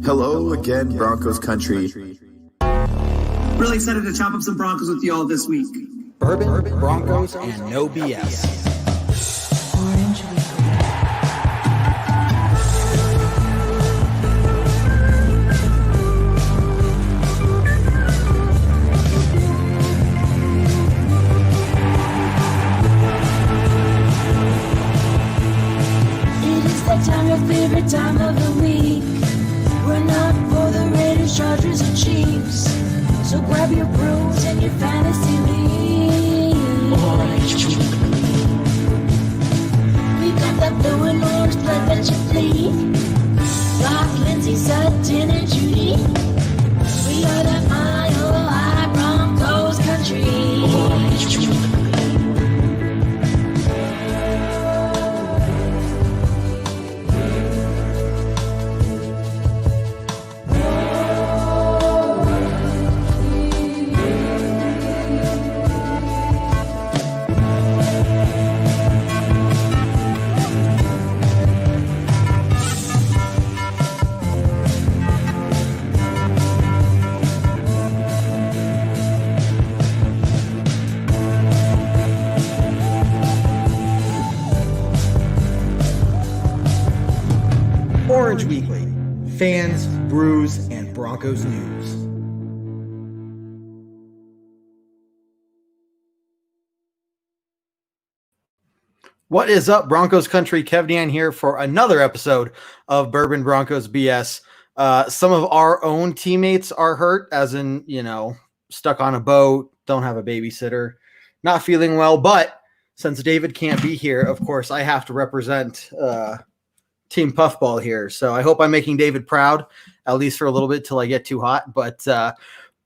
Hello again, Broncos country. Really excited to chop up some Broncos with you all this week. Bourbon, Broncos, and no BS. Orange It is that time, your favorite time of the week. We're not for the Raiders, Chargers, or Chiefs. So grab your brews and your fantasy league. We got that blue and orange blood that you bleed. Rock, Lindsay, Sutton, and Judy. We are the Mile Broncos country. Orange Weekly, fans, brews, and Broncos news. What is up, Broncos country? Kevdan here for another episode of Bourbon Broncos BS. Some of our own teammates are hurt, as in, stuck on a boat, don't have a babysitter, not feeling well. But since David can't be here, of course, I have to represent Team Puffball here. So I hope I'm making David proud, at least for a little bit till I get too hot. But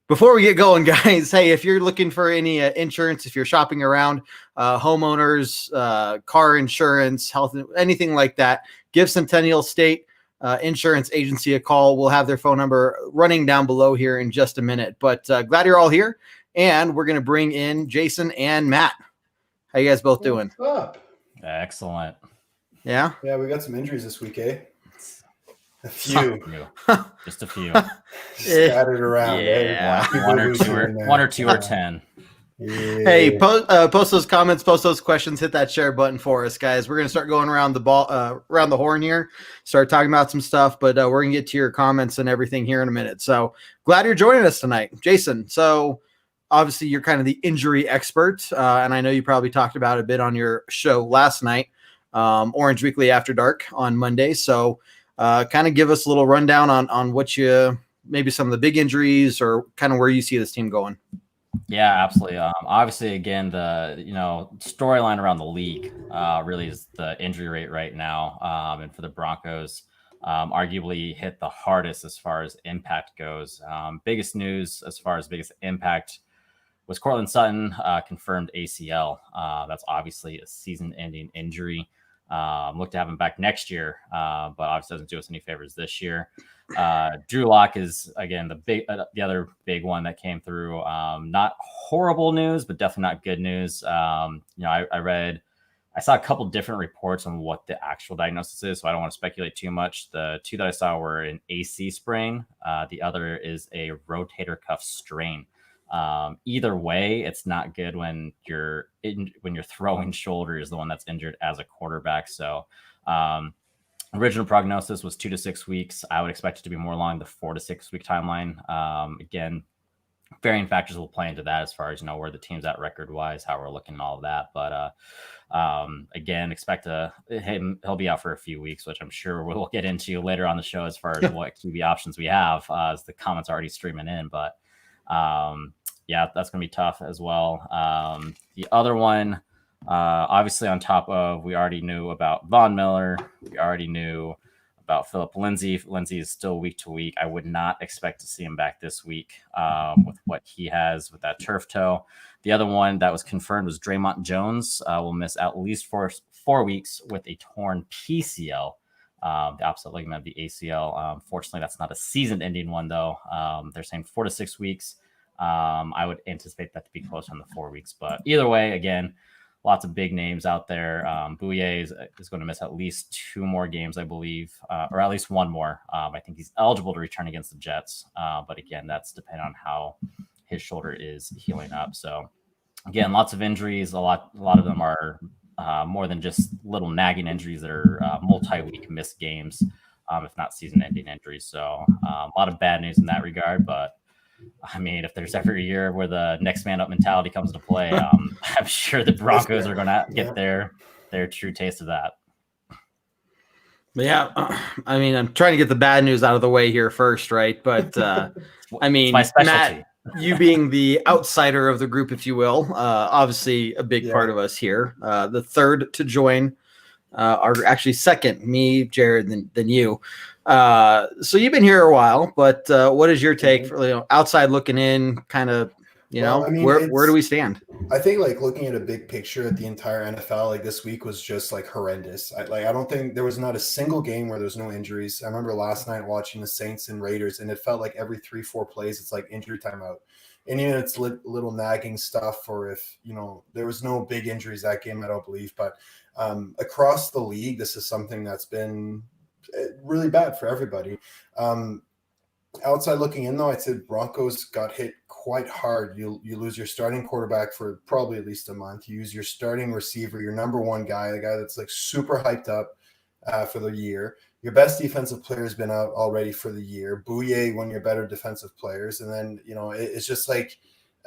before we get going, guys, hey, if you're looking for any insurance, if you're shopping around, homeowners, car insurance, health, anything like that, give Centennial State Insurance Agency a call. We'll have their phone number running down below here in just a minute. But glad you're all here, and we're going to bring in Jason and Matt. How you guys both doing? What's up? Excellent. Yeah? Yeah, we got some injuries this week, eh? A few. Just a few. Scattered around. Yeah. Eh? One or two or 10. Yeah. Hey, post those comments, post those questions, hit that share button for us, guys. We're gonna start going around the horn here, start talking about some stuff, but we're gonna get to your comments and everything here in a minute. So glad you're joining us tonight, Jason. So obviously you're kind of the injury expert, and I know you probably talked about it a bit on your show last night, Orange Weekly After Dark on Monday. So kind of give us a little rundown on what maybe some of the big injuries or kind of where you see this team going. Yeah, absolutely. Obviously, again, the storyline around the league really is the injury rate right now, and for the Broncos, arguably hit the hardest as far as impact goes. Biggest news as far as biggest impact was Cortland Sutton confirmed ACL. That's obviously a season-ending injury. Look to have him back next year, but obviously doesn't do us any favors this year. Drew Lock is, again, the other big one that came through. Not horrible news, but definitely not good news. I saw a couple different reports on what the actual diagnosis is, so I don't want to speculate too much. The two that I saw were an AC sprain. The other is a rotator cuff strain. Either way, it's not good when your throwing shoulder is the one that's injured as a quarterback. So original prognosis was 2 to 6 weeks. I would expect it to be more along the 4 to 6 week timeline. Again, varying factors will play into that as far as where the team's at record wise, how we're looking and all of that. But again, expect he'll be out for a few weeks, which I'm sure we'll get into later on the show as far as what QB options we have, as the comments are already streaming in. But yeah, that's going to be tough as well. The other one, obviously on top of, we already knew about Von Miller. We already knew about Philip Lindsay. Lindsay is still week to week. I would not expect to see him back this week with what he has with that turf toe. The other one that was confirmed was Draymond Jones will miss at least four weeks with a torn PCL, the opposite ligament of the ACL. Fortunately, that's not a season-ending one, though. They're saying 4 to 6 weeks. I would anticipate that to be closer than the 4 weeks. But either way, again, lots of big names out there. Bouye is going to miss at least 2 more games, I believe, or at least 1 more. I think he's eligible to return against the Jets. But again, that's depending on how his shoulder is healing up. So again, lots of injuries. A lot of them are more than just little nagging injuries that are multi-week missed games, if not season-ending injuries. So a lot of bad news in that regard. But I mean, if there's ever a year where the next man up mentality comes into play, I'm sure the Broncos are going to get their true taste of that. But yeah, I mean, I'm trying to get the bad news out of the way here first, right? But I mean, my specialty. Matt, you being the outsider of the group, if you will, obviously a big part of us here. The third to join, are actually second, me, Jared, than you. So you've been here a while, but what is your take for outside looking in, kind of, I mean, where do we stand? I think like looking at a big picture at the entire NFL, like this week was just like horrendous. I don't think there was not a single game where there's no injuries. I remember last night watching the Saints and Raiders, and it felt like every 3-4 plays, it's like injury timeout. And even it's little nagging stuff, or if, there was no big injuries that game, I don't believe. But across the league, this is something that's been really bad for everybody. Outside looking in, though, I'd say Broncos got hit quite hard. You lose your starting quarterback for probably at least a month. You use your starting receiver, your number one guy, the guy that's like super hyped up for the year. Your best defensive player has been out already for the year. Bouye, one of your better defensive players. And then, it's just like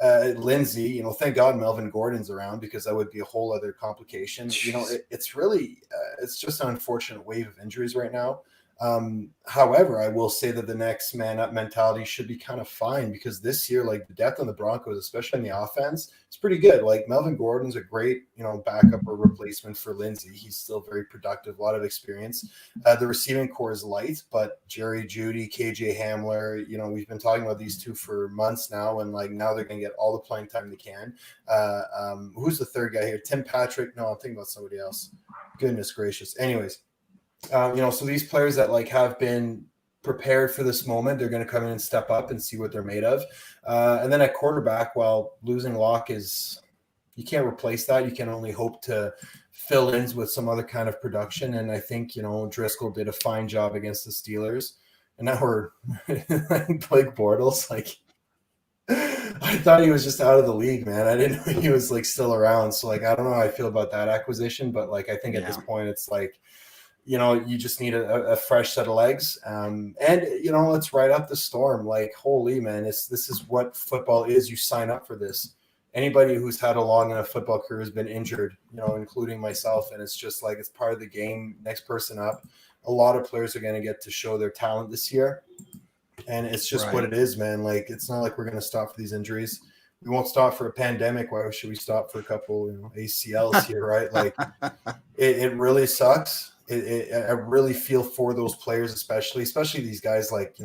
Lindsey, thank God Melvin Gordon's around, because that would be a whole other complication. It's really, it's just an unfortunate wave of injuries right now. However, I will say that the next man up mentality should be kind of fine, because this year, like the depth on the Broncos, especially in the offense, it's pretty good. Like Melvin Gordon's a great, backup or replacement for Lindsey. He's still very productive, a lot of experience. The receiving core is light, but Jerry Jeudy, KJ Hamler, we've been talking about these two for months now, and like now they're going to get all the playing time they can. Who's the third guy here? Tim Patrick? No, I'm thinking about somebody else. Goodness gracious. Anyways. So these players that like have been prepared for this moment, they're going to come in and step up and see what they're made of. And then at quarterback, while losing Locke you can't replace that. You can only hope to fill in with some other kind of production. And I think, Driscoll did a fine job against the Steelers. And now we're Blake Bortles. Like, I thought he was just out of the league, man. I didn't know he was like still around. So like, I don't know how I feel about that acquisition, but like, I think at this point it's like, you just need a fresh set of legs. And, let's ride up the storm. Like, holy man, this is what football is. You sign up for this. Anybody who's had a long enough football career has been injured, including myself. And it's just like, it's part of the game. Next person up. A lot of players are going to get to show their talent this year. And it's just what it is, man. Like, it's not like we're going to stop for these injuries. We won't stop for a pandemic. Why should we stop for a couple, ACLs here, right? Like, it really sucks. I really feel for those players, especially these guys like,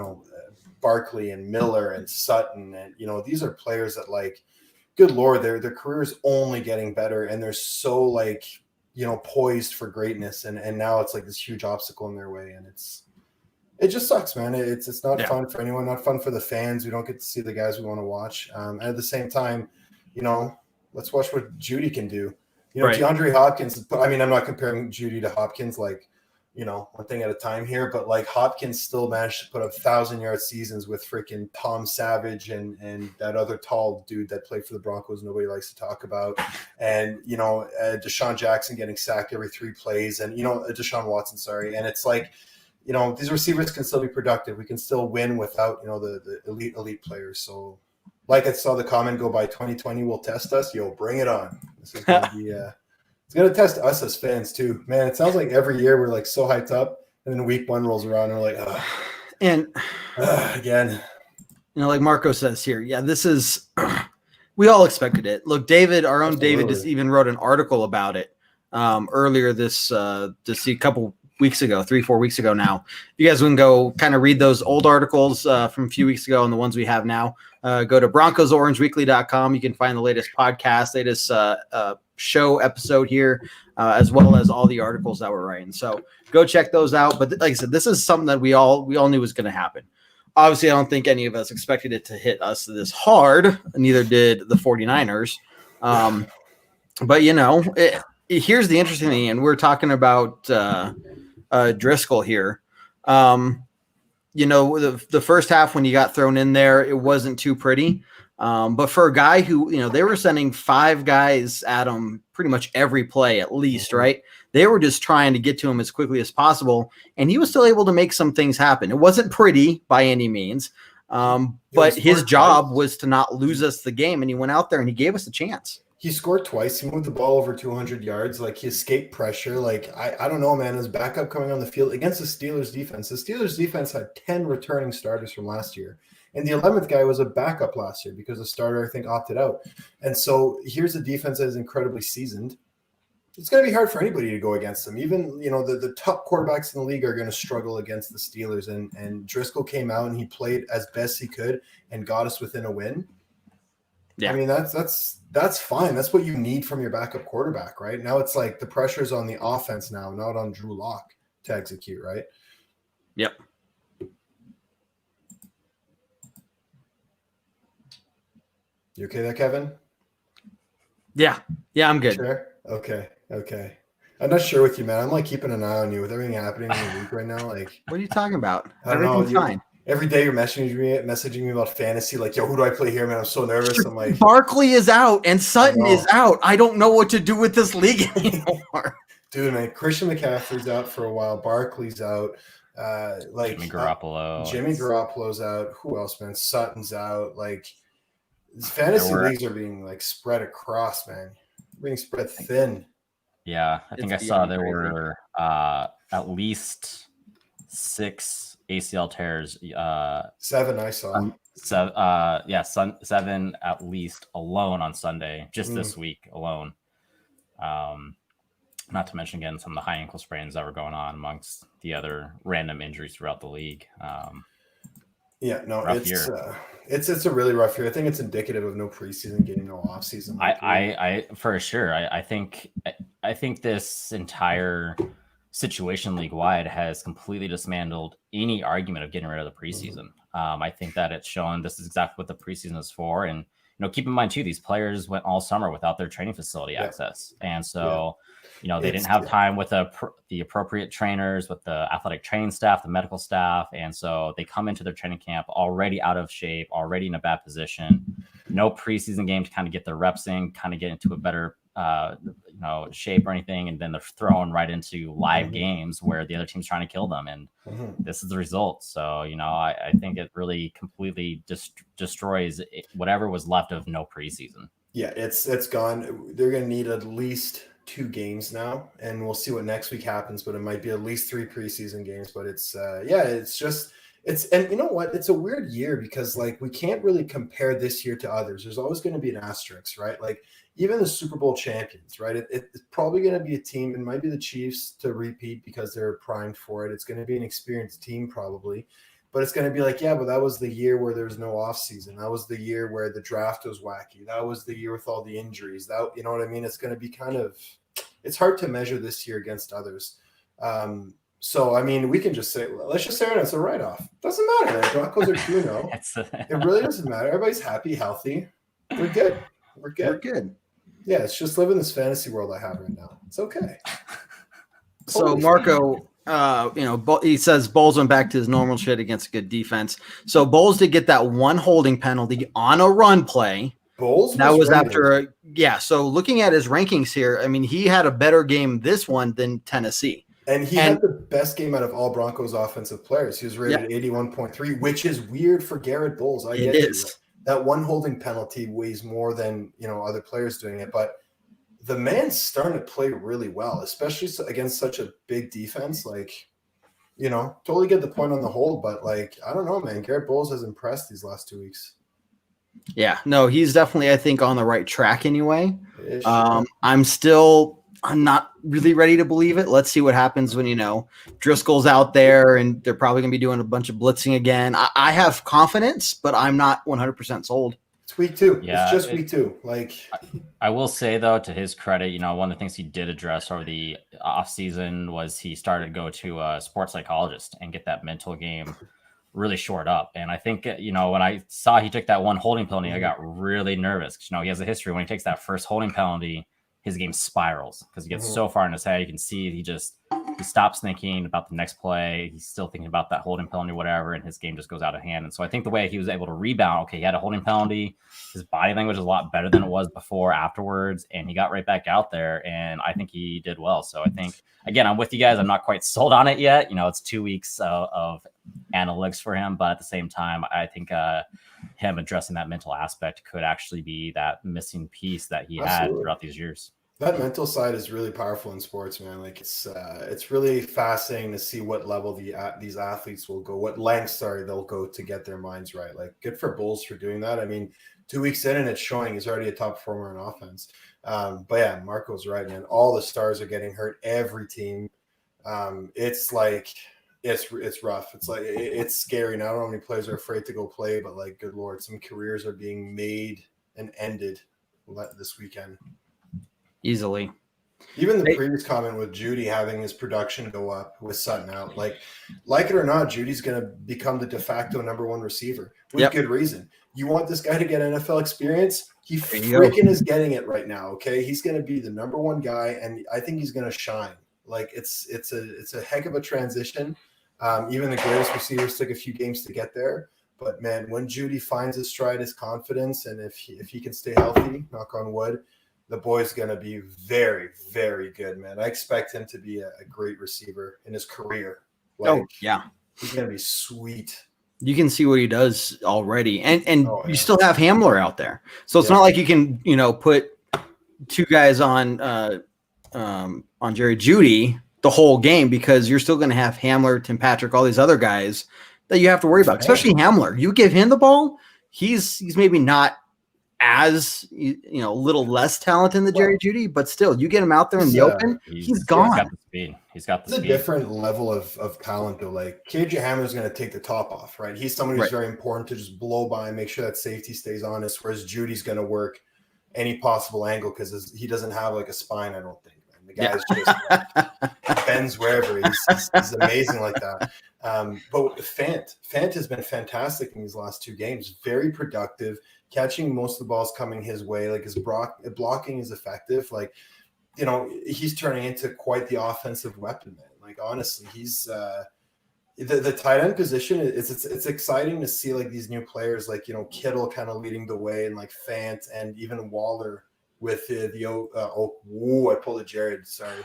Barkley and Miller and Sutton. And, these are players that like, good Lord, their career is only getting better. And they're so like, poised for greatness. And now it's like this huge obstacle in their way. And it just sucks, man. It's not fun for anyone, not fun for the fans. We don't get to see the guys we want to watch. And at the same time, let's watch what Jeudy can do. DeAndre Hopkins, I mean, I'm not comparing Jeudy to Hopkins, like, one thing at a time here, but like Hopkins still managed to put up 1,000-yard seasons with freaking Tom Savage and that other tall dude that played for the Broncos nobody likes to talk about. And, Deshaun Jackson getting sacked every 3 plays, and, Deshaun Watson, sorry. And it's like, these receivers can still be productive. We can still win without, the elite players. So, like I saw the comment go by, 2020 will test us. Yo, bring it on. This is going to be it's going to test us as fans too. Man, it sounds like every year we're like so hyped up, and then week 1 rolls around and we're like, again. Like Marco says here, this is we all expected it. Look, David, our own David, just even wrote an article about it earlier this a couple weeks ago, 3-4 weeks ago now. You guys can go kind of read those old articles from a few weeks ago and the ones we have now. Go to BroncosOrangeWeekly.com. You can find the latest podcast, latest show episode here, as well as all the articles that we're writing. So go check those out. But like I said, this is something that we all knew was going to happen. Obviously, I don't think any of us expected it to hit us this hard. Neither did the 49ers. But here's the interesting thing, and we're talking about Driscoll here. The first half when you got thrown in there, it wasn't too pretty. But for a guy who, they were sending 5 guys at him pretty much every play at least, right? They were just trying to get to him as quickly as possible, and he was still able to make some things happen. It wasn't pretty by any means, but his job was to not lose us the game, and he went out there and he gave us a chance. He scored twice. He moved the ball over 200 yards. Like, he escaped pressure. Like, I don't know, man. His backup coming on the field against the Steelers defense. The Steelers defense had 10 returning starters from last year. And the 11th guy was a backup last year because the starter, I think, opted out. And so here's a defense that is incredibly seasoned. It's going to be hard for anybody to go against them. Even, the top quarterbacks in the league are going to struggle against the Steelers. And Driscoll came out and he played as best he could and got us within a win. Yeah. I mean, that's fine. That's what you need from your backup quarterback, right? Now it's like the pressure's on the offense now, not on Drew Lock to execute, right? Yep. You okay there, Kevin? Yeah, I'm good. Sure? Okay. I'm not sure with you, man. I'm like keeping an eye on you with everything happening in the week right now. Like, what are you talking about? Everything's fine. Every day you're messaging me about fantasy, like, yo, who do I play here, man? I'm so nervous. I'm like, Barkley is out and Sutton is out. I don't know what to do with this league anymore. Dude, man, Christian McCaffrey's out for a while. Barkley's out. Jimmy Garoppolo. Jimmy Garoppolo's out. Who else, man? Sutton's out. Like, these fantasy leagues are being like spread across, man. Being spread thin. Yeah, I think I saw there were at least 6 ACL tears. 7 I saw. 7 at least alone on Sunday, just this week alone. Not to mention again some of the high ankle sprains that were going on amongst the other random injuries throughout the league. It's a really rough year. I think it's indicative of no preseason, getting no offseason. I for sure. I think this entire situation league wide has completely dismantled any argument of getting rid of the preseason. I think that it's shown this is exactly what the preseason is for. And, keep in mind too, these players went all summer without their training facility access. And so, they didn't have time with the appropriate trainers, with the athletic training staff, the medical staff. And so they come into their training camp already out of shape, already in a bad position, no preseason game to kind of get their reps in, kind of get into a better shape or anything, and then they're thrown right into live games where the other team's trying to kill them, and this is the result. So I think it really completely destroys whatever was left of no preseason. Yeah, it's gone. They're going to need at least 2 games now, and we'll see what next week happens, but it might be at least 3 preseason games. But it's and you know what, it's a weird year because like we can't really compare this year to others. There's always going to be an asterisk, right? Like, even the Super Bowl champions, right? It's probably going to be a team. It might be the Chiefs to repeat because they're primed for it. It's going to be an experienced team probably. But it's going to be like, yeah, but that was the year where there's no offseason. That was the year where the draft was wacky. That was the year with all the injuries. That, you know what I mean? It's going to be it's hard to measure this year against others. So, I mean, we can just say, let's just say it's a write-off. Doesn't matter. The Broncos are 2-0. It really doesn't matter. Everybody's happy, healthy. We're good. We're good. Yeah, it's just living this fantasy world I have right now. It's okay. So Marco, he says Bowles went back to his normal shit against a good defense. So Bowles did get that one holding penalty on a run play. Bowles? That was after so looking at his rankings here, I mean, he had a better game this one than Tennessee. And he had the best game out of all Broncos offensive players. He was rated 81.3, which is weird for Garrett Bowles. It is. That one holding penalty weighs more than, other players doing it. But the man's starting to play really well, especially against such a big defense. Like, totally get the point on the hold. But, like, I don't know, man. Garrett Bowles has impressed these last 2 weeks. Yeah. No, he's definitely, I think, on the right track anyway. I'm not really ready to believe it. Let's see what happens when, Driscoll's out there and they're probably going to be doing a bunch of blitzing again. I have confidence, but I'm not 100% sold. It's week 2. Yeah, it's just week 2. Like, I will say, though, to his credit, one of the things he did address over the offseason was he started to go to a sports psychologist and get that mental game really shored up. And I think, when I saw he took that one holding penalty, I got really nervous. He has a history when he takes that first holding penalty, his game spirals because he gets Mhm. so far in his head. You can see he stops thinking about the next play. He's still thinking about that holding penalty or whatever, and his game just goes out of hand. And so I think the way he was able to rebound, okay, he had a holding penalty. His body language is a lot better than it was before afterwards, and he got right back out there, and I think he did well. So I think, again, I'm with you guys. I'm not quite sold on it yet. It's 2 weeks of analytics for him, but at the same time, I think him addressing that mental aspect could actually be that missing piece that he had throughout these years. That mental side is really powerful in sports, man. Like it's really fascinating to see what level these athletes will go, what lengths they'll go to get their minds right. Like good for Bulls for doing that. I mean, 2 weeks in and it's showing he's already a top performer in offense. But yeah, Marco's right, man. All the stars are getting hurt. Every team. It's like it's rough. It's like it's scary. Now I don't know how many players are afraid to go play, but like, good Lord, some careers are being made and ended this weekend. Easily. Even the previous comment with Judy having his production go up with Sutton out, like it or not, Judy's going to become the de facto number one receiver with good reason. You want this guy to get NFL experience? He freaking is getting it right now. Okay, he's going to be the number one guy, and I think he's going to shine. Like it's a heck of a transition. Even the greatest receivers took a few games to get there. But man, when Judy finds his stride, his confidence, and if he can stay healthy, knock on wood, the boy's going to be very, very good, man. I expect him to be a great receiver in his career. He's going to be sweet. You can see what he does already. And you still have Hamler out there. So it's not like you can, put two guys on Jerry Jeudy the whole game, because you're still going to have Hamler, Tim Patrick, all these other guys that you have to worry about, especially Hamler. You give him the ball, he's maybe not as a little less talented than Jerry Jeudy, but still, you get him out there in the open, he's gone. He's got the speed. It's a different level of talent, though. Like KJ Hamler's going to take the top off, right? He's someone who's very important to just blow by and make sure that safety stays honest, whereas Judy's going to work any possible angle because he doesn't have like a spine, I don't think. Man. The guy's just bends wherever. He's amazing like that. But Fant has been fantastic in these last two games. Very productive. Catching most of the balls coming his way, like his blocking is effective. Like, he's turning into quite the offensive weapon, man. Like, honestly, he's the tight end position. It's exciting to see like these new players, like Kittle kind of leading the way, and like Fant and even Waller with I pulled a Jared. Sorry,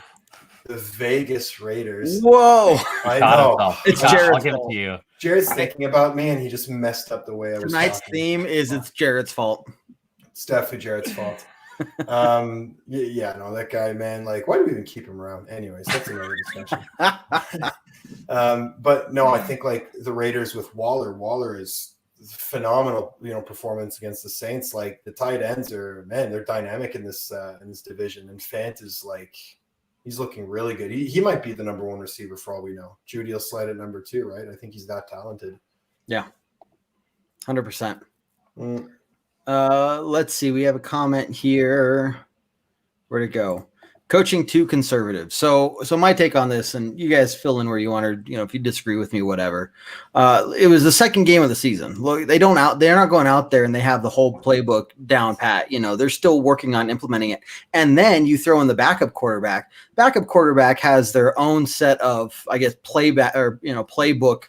the Vegas Raiders. Whoa, I know it's Jared. I'll give it to you. Jared's thinking about me, and he just messed up the way I was. Tonight's talking. theme is it's Jared's fault. It's definitely Jared's fault. That guy, man. Like, why do we even keep him around? Anyways, that's another discussion. But no, I think like the Raiders with Waller is phenomenal. Performance against the Saints. Like the tight ends they're dynamic in this division, and Fant is like. He's looking really good. He might be the number one receiver for all we know. Judy will slide at number 2, right? I think he's that talented. Yeah, 100%. Let's see. We have a comment here. Where'd it go? Coaching too conservative. So my take on this, and you guys fill in where you want, or if you disagree with me, whatever. It was the second game of the season. Look, they're not going out there and they have the whole playbook down pat. They're still working on implementing it. And then you throw in the backup quarterback. Backup quarterback has their own set of, I guess, playbook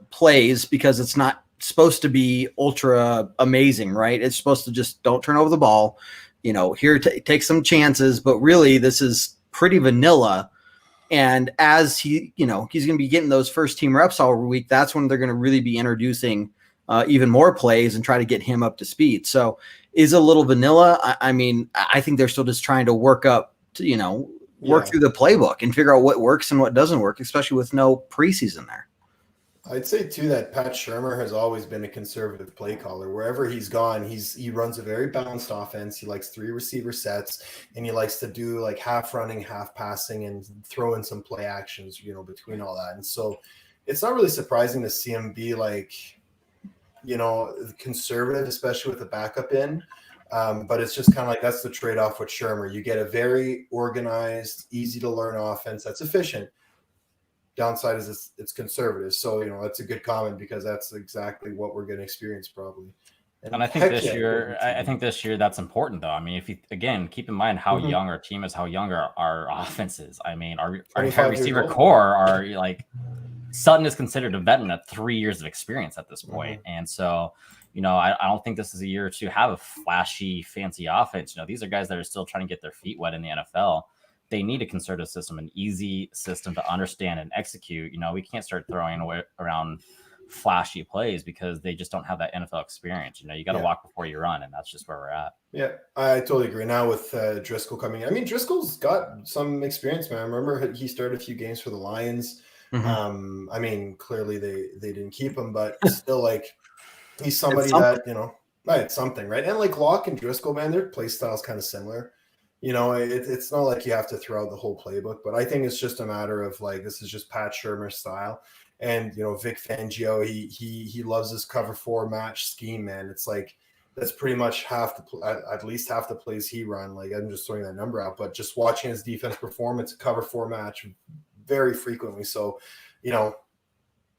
plays, because it's not supposed to be ultra amazing, right? It's supposed to just don't turn over the ball. Take some chances, but really this is pretty vanilla. And as he's going to be getting those first team reps all week, that's when they're going to really be introducing even more plays and try to get him up to speed. So is a little vanilla. I mean, I think they're still just trying to work up to, work through the playbook and figure out what works and what doesn't work, especially with no preseason there. I'd say too that Pat Shurmur has always been a conservative play caller. Wherever he's gone, he runs a very balanced offense. He likes 3 receiver sets, and he likes to do like half running, half passing, and throw in some play actions, between all that. And so it's not really surprising to see him be like, conservative, especially with the backup in. But it's just kind of like that's the trade-off with Shurmur. You get a very organized, easy to learn offense that's efficient. Downside is it's conservative. So, that's a good comment, because that's exactly what we're going to experience probably. And I think this year, I think this year that's important though. I mean, if you again keep in mind how young our team is, how young our offense is. I mean, our receiver core are like Sutton is considered a veteran at 3 years of experience at this point. And so, you know, I don't think this is a year to have a flashy, fancy offense. You know, these are guys that are still trying to get their feet wet in the NFL. They need a concerted system, an easy system to understand and execute. You know, we can't start throwing around flashy plays because they just don't have that NFL experience. You know, you got to walk before you run, and that's just where we're at. Yeah, I totally agree. Now with Driscoll coming in, I mean, Driscoll's got some experience, man. I remember he started a few games for the Lions. I mean, clearly they didn't keep him, but still, like, he's somebody that, you know, it's something, right? And like Locke and Driscoll, man, their play style is kind of similar. You know, it's not like you have to throw out the whole playbook, but I think it's just a matter of like, this is just Pat Shurmur's style. And, you know, Vic Fangio, he loves his cover 4 match scheme, man. It's like, that's pretty much at least half the plays he run. Like, I'm just throwing that number out, but just watching his defense perform, it's a cover 4 match very frequently. So, you know,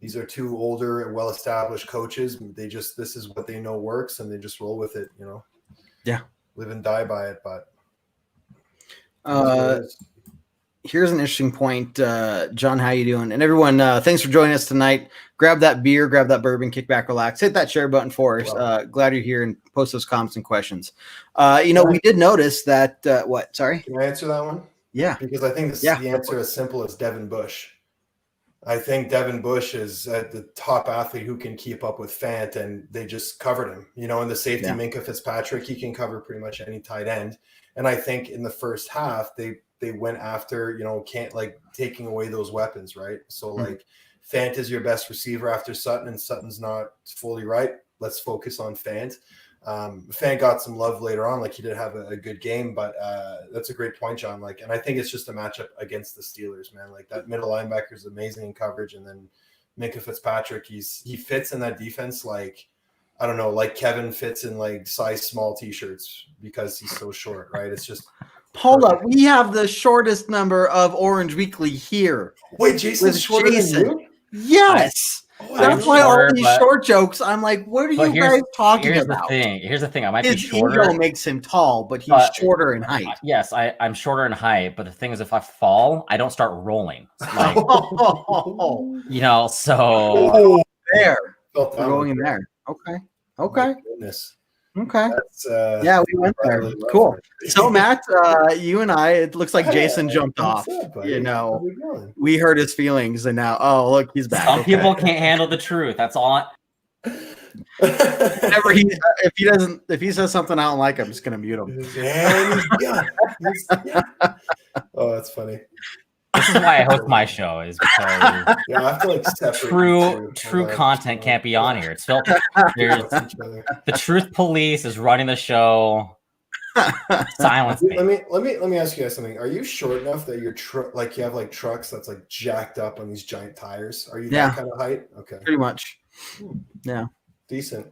these are two older, well-established coaches. This is what they know works, and they just roll with it, you know? Yeah. Live and die by it, but. Here's an interesting point. John, how you doing? And everyone, thanks for joining us tonight. Grab that beer, grab that bourbon, kick back, relax. Hit that share button for us. Glad you're here, and post those comments and questions. You know, we did notice that what? Sorry? Can I answer that one? Yeah. Because I think this is the answer as simple as Devin Bush. I think Devin Bush is the top athlete who can keep up with Fant, and they just covered him. You know, in the safety, Minkah Fitzpatrick, he can cover pretty much any tight end. And I think in the first half, they went after, you know, taking away those weapons, right? So like Fant is your best receiver after Sutton, and Sutton's not fully right. Let's focus on Fant. Fant got some love later on, like he did have a good game, but that's a great point, John. Like, and I think it's just a matchup against the Steelers, man. Like that middle linebacker is amazing in coverage, and then Minkah Fitzpatrick, he fits in that defense like, I don't know, like Kevin fits in like size small t-shirts because he's so short, right? It's just hold up. We have the shortest number of Orange Weekly here. Wait, Jason's shorter than you? Yes. That's why all these short jokes. I'm like, what are you guys talking about? Here's the thing. I might be shorter. His ego makes him tall, but he's shorter in height. Yes, I'm shorter in height, but the thing is, if I fall, I don't start rolling. Like, you know, so there, going in there. Okay. Goodness. Okay. Yeah, we went there. Cool. So Matt, you and I, it looks like Jason jumped off. You know, we hurt his feelings, and now, oh look, he's back. Some people can't handle the truth. That's all. Whenever if he says something I don't like, I'm just gonna mute him. Oh, that's funny. This is why I host my show, is because I have to like true content can't be on here. It's filtered. The truth police is running the show. Silence me. Let me ask you guys something. Are you short enough that you're like you have like trucks that's like jacked up on these giant tires? Are you that kind of height? Okay, pretty much. Yeah, decent.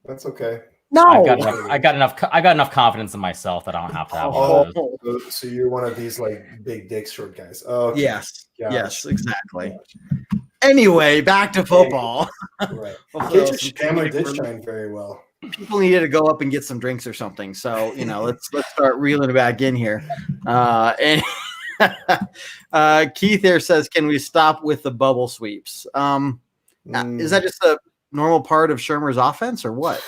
That's okay. No, I got enough confidence in myself that I don't have to have one of those. So you're one of these like big dick short guys. Oh, okay. Yes, exactly. Anyway, back to football. Right. KJ Hamler did shine very well. People needed to go up and get some drinks or something. So, you know, let's start reeling it back in here. And Keith here says, can we stop with the bubble sweeps? Is that just a normal part of Shurmur's offense or what?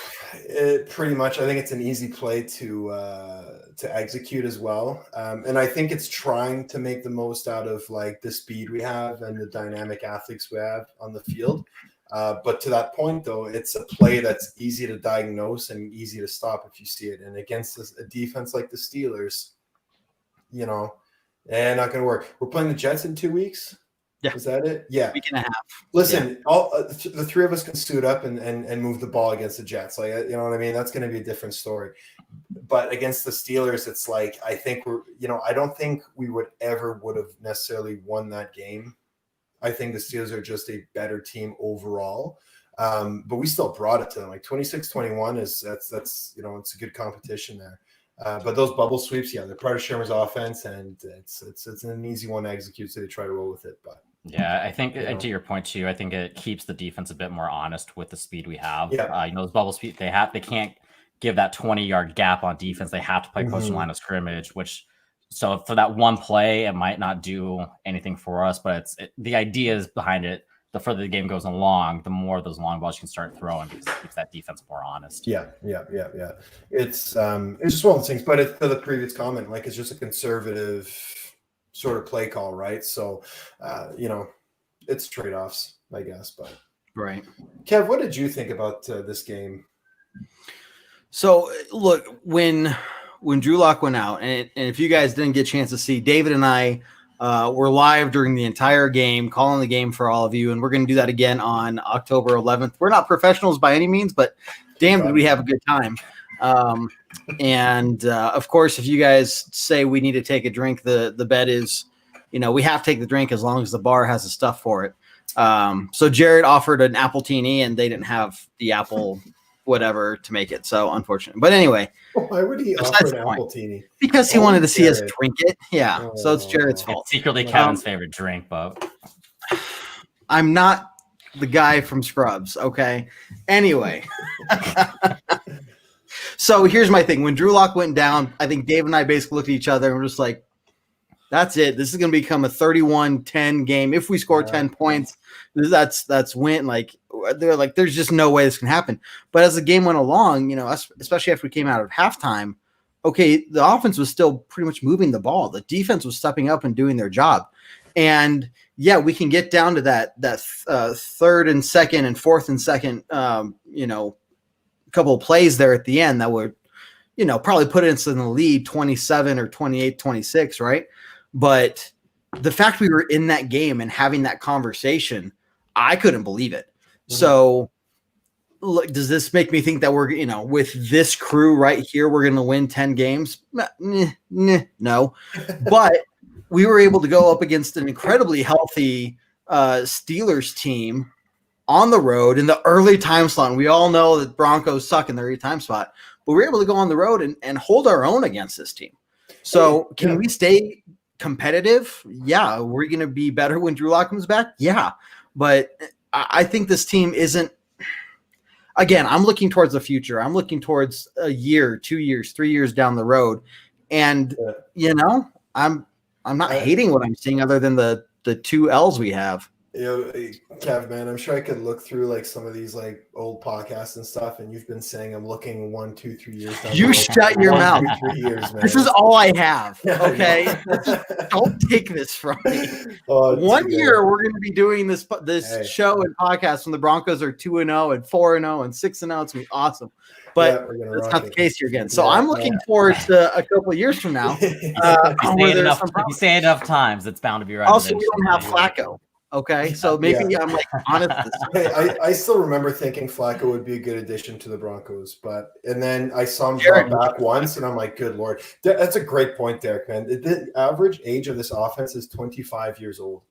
Pretty much. I think it's an easy play to execute as well. And I think it's trying to make the most out of like the speed we have and the dynamic athletes we have on the field. But to that point, though, it's a play that's easy to diagnose and easy to stop if you see it. And against a defense like the Steelers, you know, not going to work. We're playing the Jets in 2 weeks. Yeah. Is that it? Yeah. Week and a half. Listen, the three of us can suit up and move the ball against the Jets. Like, you know what I mean? That's going to be a different story. But against the Steelers, it's like, I think I don't think we would have necessarily won that game. I think the Steelers are just a better team overall. But we still brought it to them. Like 26-21 that's you know, it's a good competition there. But those bubble sweeps, they're part of Shurmur's offense, and it's an easy one to execute, so they try to roll with it. But Yeah, I think, and to your point too, I think it keeps the defense a bit more honest with the speed we have. Yeah. Those bubble speed, they can't give that 20-yard gap on defense. They have to play close to line of scrimmage, so for that one play, it might not do anything for us, but the idea is behind it. The further the game goes along, the more of those long balls you can start throwing because it keeps that defense more honest. Yeah. It's just one of those things, but to the previous comment, like it's just a conservative sort of play call, right? So, it's trade-offs, I guess. But Right. Kev, what did you think about this game? So look, when Drew Lock went out, and if you guys didn't get a chance to see, David and I were live during the entire game, calling the game for all of you, and we're going to do that again on October 11th. We're not professionals by any means, but damn, did we have a good time. Of course, if you guys say we need to take a drink, the bet is, we have to take the drink as long as the bar has the stuff for it. So Jared offered an appletini, and they didn't have the apple whatever to make it. So unfortunate. But anyway. Why would he offer an appletini? Because he wanted to see us drink it. Yeah. So it's Jared's fault. It's secretly Kevin's favorite drink, but I'm not the guy from Scrubs. Okay. Anyway. So here's my thing. When Drew Lock went down, I think Dave and I basically looked at each other and we're just like, that's it. This is going to become a 31-10 game. If we score 10 points, that's win. Like they're like, there's just no way this can happen. But as the game went along, especially after we came out of halftime, okay, the offense was still pretty much moving the ball. The defense was stepping up and doing their job. And yeah, we can get down to that third and second and fourth and second, couple of plays there at the end that would, probably put us in the lead 27 or 28-26, right? But the fact we were in that game and having that conversation, I couldn't believe it. Mm-hmm. So look, does this make me think that we're, with this crew right here, we're going to win 10 games? No. But we were able to go up against an incredibly healthy Steelers team on the road in the early time slot. And we all know that Broncos suck in the early time spot, but we're able to go on the road and hold our own against this team. So can we stay competitive? Yeah. We're going to be better when Drew Lock comes back. Yeah. But I think this team isn't, again, I'm looking towards the future. I'm looking towards a year, 2 years, 3 years down the road. And, I'm not hating what I'm seeing other than the 2 L's we have. Kev, man, I'm sure I could look through like some of these like old podcasts and stuff, and you've been saying I'm looking 1, 2, 3 years down. You shut your mouth. 2, 3 years, man. This is all I have. Okay, don't take this from me. 1 year we're going to be doing this show and podcast when the Broncos are 2-0 and 4-0 and 6-0. It's going to be awesome. But that's not the case here again. So I'm looking forward to a couple of years from now. You say it enough times, it's bound to be right. Also, we don't have Flacco. Okay, so maybe I'm like honest. I still remember thinking Flacco would be a good addition to the Broncos, and then I saw him drop back once, and I'm like, good Lord. That's a great point, Derek, man. The average age of this offense is 25 years old.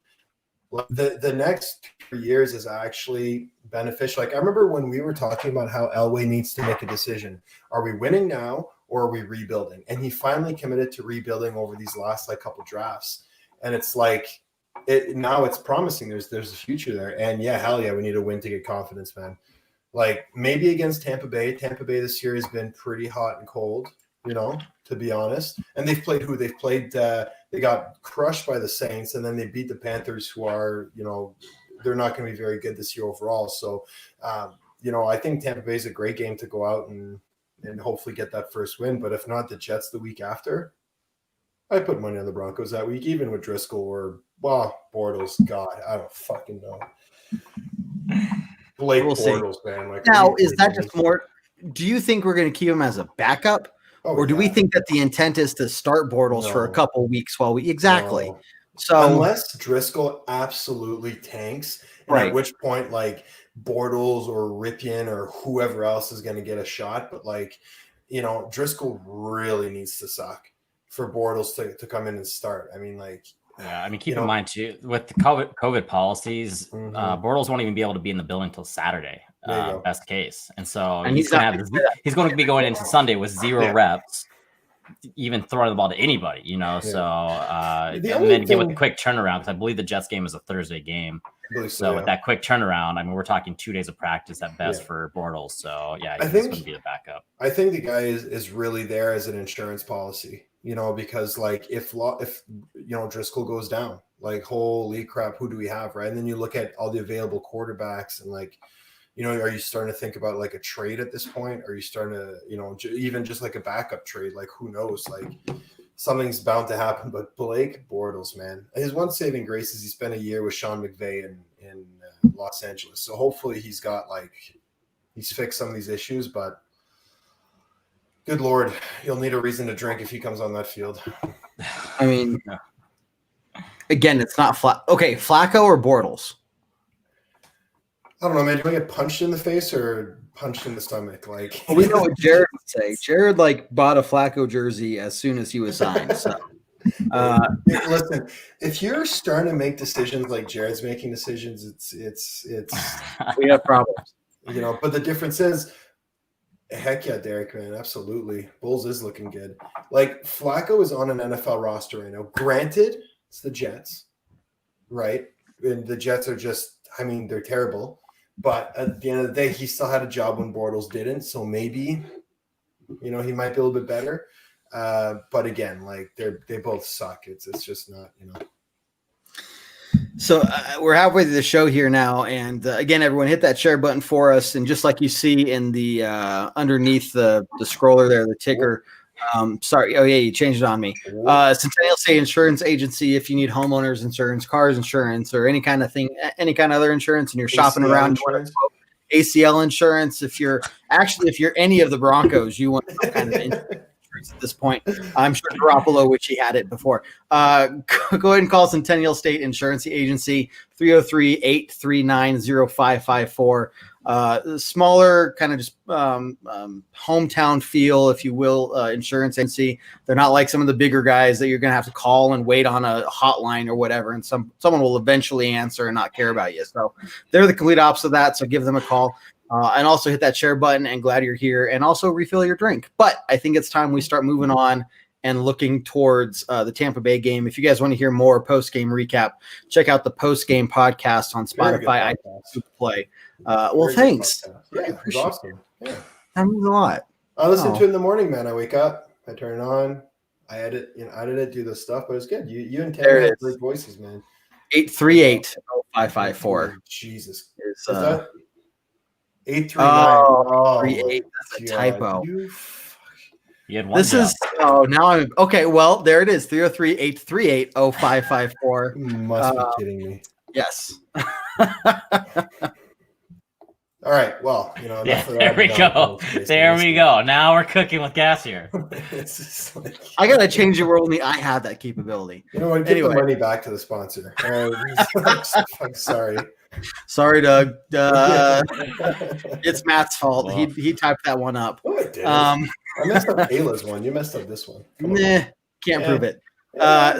The next 3 years is actually beneficial. Like I remember when we were talking about how Elway needs to make a decision. Are we winning now or are we rebuilding? And he finally committed to rebuilding over these last couple drafts. And it's like, now it's promising. There's a future there, and hell yeah, we need a win to get confidence, man. Like maybe against Tampa Bay. Tampa Bay this year has been pretty hot and cold, to be honest. And they've played who they've played. They got crushed by the Saints, and then they beat the Panthers, who are they're not going to be very good this year overall. So I think Tampa Bay is a great game to go out and hopefully get that first win. But if not, the Jets the week after. I put money on the Broncos that week, even with Driscoll or Bortles. God, I don't fucking know. Blake Bortles, man. Like, now, is that just more? Do you think we're going to keep him as a backup, or do we think that the intent is to start Bortles for a couple weeks while we exactly? No. So unless Driscoll absolutely tanks, at which point like Bortles or Ripien or whoever else is going to get a shot, but Driscoll really needs to suck for Bortles to come in and start. I mean, keep in mind too, with the COVID policies, Bortles won't even be able to be in the building until Saturday, best case. And so he's going to be going into Sunday with 0 reps. even throwing the ball to anybody, you know. Yeah. So The and only then again with thing- the quick turnaround, because I believe the Jets game is a Thursday game. I believe So yeah. with that quick turnaround, I mean, we're talking 2 days of practice at best Yeah. for Bortles. So yeah, I he's think- going to be the backup. I think the guy is really there as an insurance policy, you know, because like if you know Driscoll goes down, like holy crap, who do we have, right? And then you look at all the available quarterbacks and like, you know, are you starting to think about like a trade at this point? Are you starting to, you know, even just like a backup trade? Like who knows? Like something's bound to happen. But Blake Bortles, man, his one saving grace is he spent a year with Sean McVay in Los Angeles. So hopefully he's fixed some of these issues, but good Lord, you'll need a reason to drink if he comes on that field. I mean, again, it's not Okay, Flacco or Bortles? I don't know, man. Do I get punched in the face or punched in the stomach? Like Well, we know what Jared would say. Jared bought a Flacco jersey as soon as he was signed. So, listen, if you're starting to make decisions like Jared's making decisions, it's we have problems. you know. But the difference is, heck yeah, Derek, man, absolutely. Bulls is looking good. Like Flacco is on an NFL roster right now. Granted, it's the Jets, right? And the Jets are just, I mean, they're terrible. But at the end of the day, he still had a job when Bortles didn't. So maybe, you know, he might be a little bit better. But again, like they both suck. It's just not, you know. So we're halfway through the show here now, and again, everyone hit that share button for us. And just like you see in the underneath the scroller there, the ticker. Sorry, oh yeah, you changed it on me. Centennial State Insurance Agency. If you need homeowners insurance, cars insurance, or any kind of thing, any kind of other insurance, and you're shopping ACL around, insurance. ACL insurance. If you're any of the Broncos, you want some kind of insurance at this point. I'm sure Garoppolo, which he had it before. Go ahead and call Centennial State Insurance Agency, 303-839-0554. Smaller kind of just hometown feel, if you will, insurance agency. They're not like some of the bigger guys that you're going to have to call and wait on a hotline or whatever, and someone will eventually answer and not care about you. So they're the complete opposite of that. So give them a call. And also hit that share button, and glad you're here, and also refill your drink. But I think it's time we start moving on and looking towards the Tampa Bay game. If you guys want to hear more post-game recap, check out the post-game podcast on Spotify, iTunes, Play. Well, thanks. Yeah, it was awesome. Yeah. That means a lot. I listen to it in the morning, man. I wake up, I turn it on, I edit it, do the stuff, but it's good. You and Tammy have great voices, man. 838-0554. Jesus. Is that 839? 38. That's a typo. You had one. This is now I'm okay. Well, there it is. 303-838-0554. You must be kidding me. Yes. All right. Well, you know, Yeah, there we go. There we go. Now we're cooking with gas here. It's just like, I gotta change the world. I have that capability. you know what? Give Anyway. the money back to the sponsor. I'm sorry. Sorry, Doug. It's Matt's fault. Well. He typed that one up. Oh, I did. I I messed up Ayla's one. You messed up this one. Come on. can't Yeah. prove it.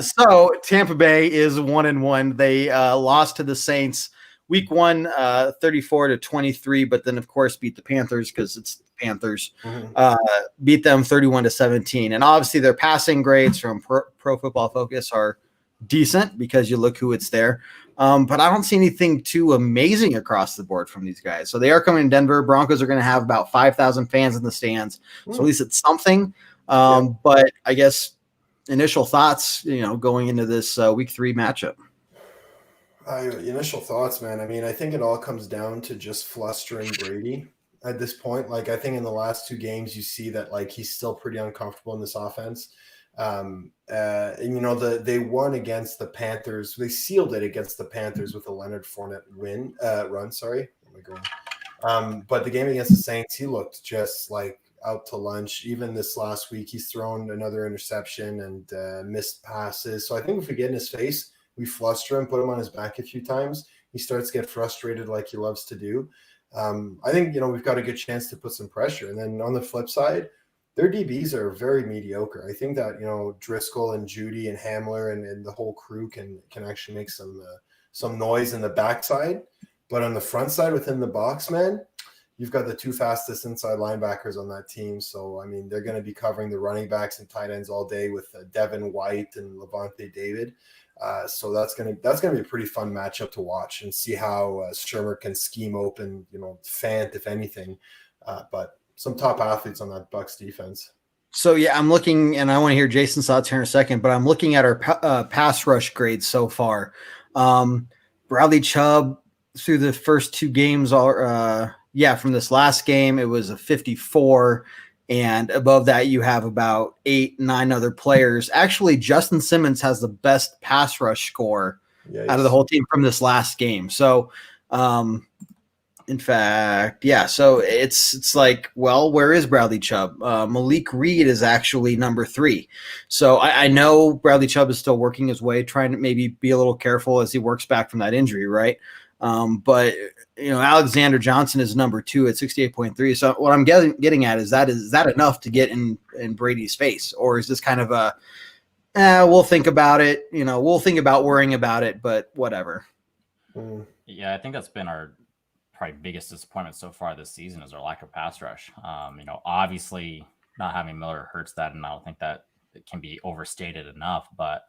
So Tampa Bay is 1-1. They lost to the Saints week 1, 34-23, but then of course beat the Panthers because it's the Panthers. Mhm. Beat them 31-17, and obviously their passing grades from Pro Football Focus are decent because you look who it's there. But I don't see anything too amazing across the board from these guys. So they are coming to Denver. Broncos are going to have about 5,000 fans in the stands. So at least it's something. But I guess initial thoughts, going into this week 3 matchup. Initial thoughts, man. I mean, I think it all comes down to just flustering Brady at this point. Like, I think in the last 2 games, you see that like he's still pretty uncomfortable in this offense. And they won against the Panthers. They sealed it against the Panthers with a Leonard Fournette run. Sorry, where am I going? But the game against the Saints, he looked just like out to lunch. Even this last week, he's thrown another interception and missed passes. So I think if we get in his face, we fluster him, put him on his back a few times, he starts to get frustrated like he loves to do. I think, we've got a good chance to put some pressure. And then on the flip side, their DBs are very mediocre. I think that, Driscoll and Judy and Hamler and the whole crew can actually make some noise in the backside. But on the front side within the box, man, you've got the two fastest inside linebackers on that team. So, I mean, they're going to be covering the running backs and tight ends all day with Devin White and Levante David. So that's going to be a pretty fun matchup to watch and see how Shermer can scheme open, Fant, if anything. But some top athletes on that Bucs defense. So, yeah, I'm looking, and I want to hear Jason's thoughts here in a second, but I'm looking at our pass rush grades so far. Bradley Chubb through the first two games, from this last game, it was a 54. And above that, you have about 8-9 other players. Actually, Justin Simmons has the best pass rush score out of the whole team from this last game. So, in fact, yeah. So it's like, well, where is Bradley Chubb? Malik Reed is actually number 3. So I know Bradley Chubb is still working his way, trying to maybe be a little careful as he works back from that injury, right? But Alexander Johnson is number 2 at 68.3. So what I'm getting at is that enough to get in Brady's face, or is this kind of a we'll think about it, we'll think about worrying about it, but whatever. Yeah, I think that's been our probably biggest disappointment so far this season is our lack of pass rush. Obviously not having Miller hurts that, and I don't think that it can be overstated enough, but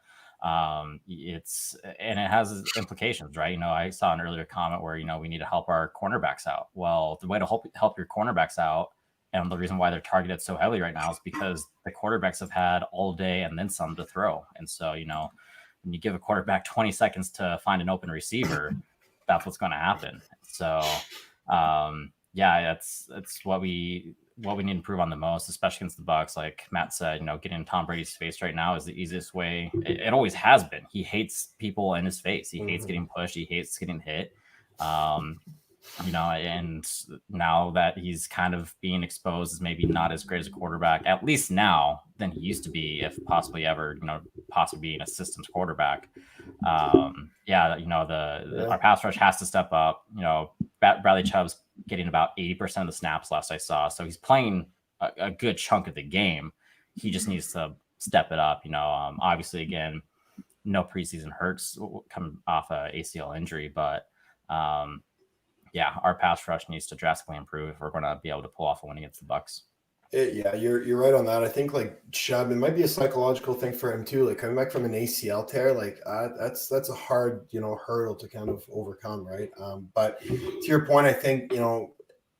it has implications, right? I saw an earlier comment where, we need to help our cornerbacks out. Well, the way to help your cornerbacks out, and the reason why they're targeted so heavily right now, is because the quarterbacks have had all day and then some to throw. And so, when you give a quarterback 20 seconds to find an open receiver, that's what's going to happen. So, that's what we need to improve on the most, especially against the Bucs. Like Matt said, getting in Tom Brady's face right now is the easiest way. It always has been. He hates people in his face. He hates getting pushed. He hates getting hit. And now that he's kind of being exposed as maybe not as great as a quarterback, at least now, than he used to be, if possibly ever, possibly being a systems quarterback. Our pass rush has to step up. Bradley Chubb's getting about 80% of the snaps last I saw. So he's playing a good chunk of the game. He just needs to step it up. Obviously, again, no preseason hurts coming off a ACL injury, but our pass rush needs to drastically improve if we're going to be able to pull off a win against the Bucs. You're right on that. I think like Chubb, it might be a psychological thing for him too. Like coming back from an ACL tear, that's a hard hurdle to kind of overcome, right? But to your point, I think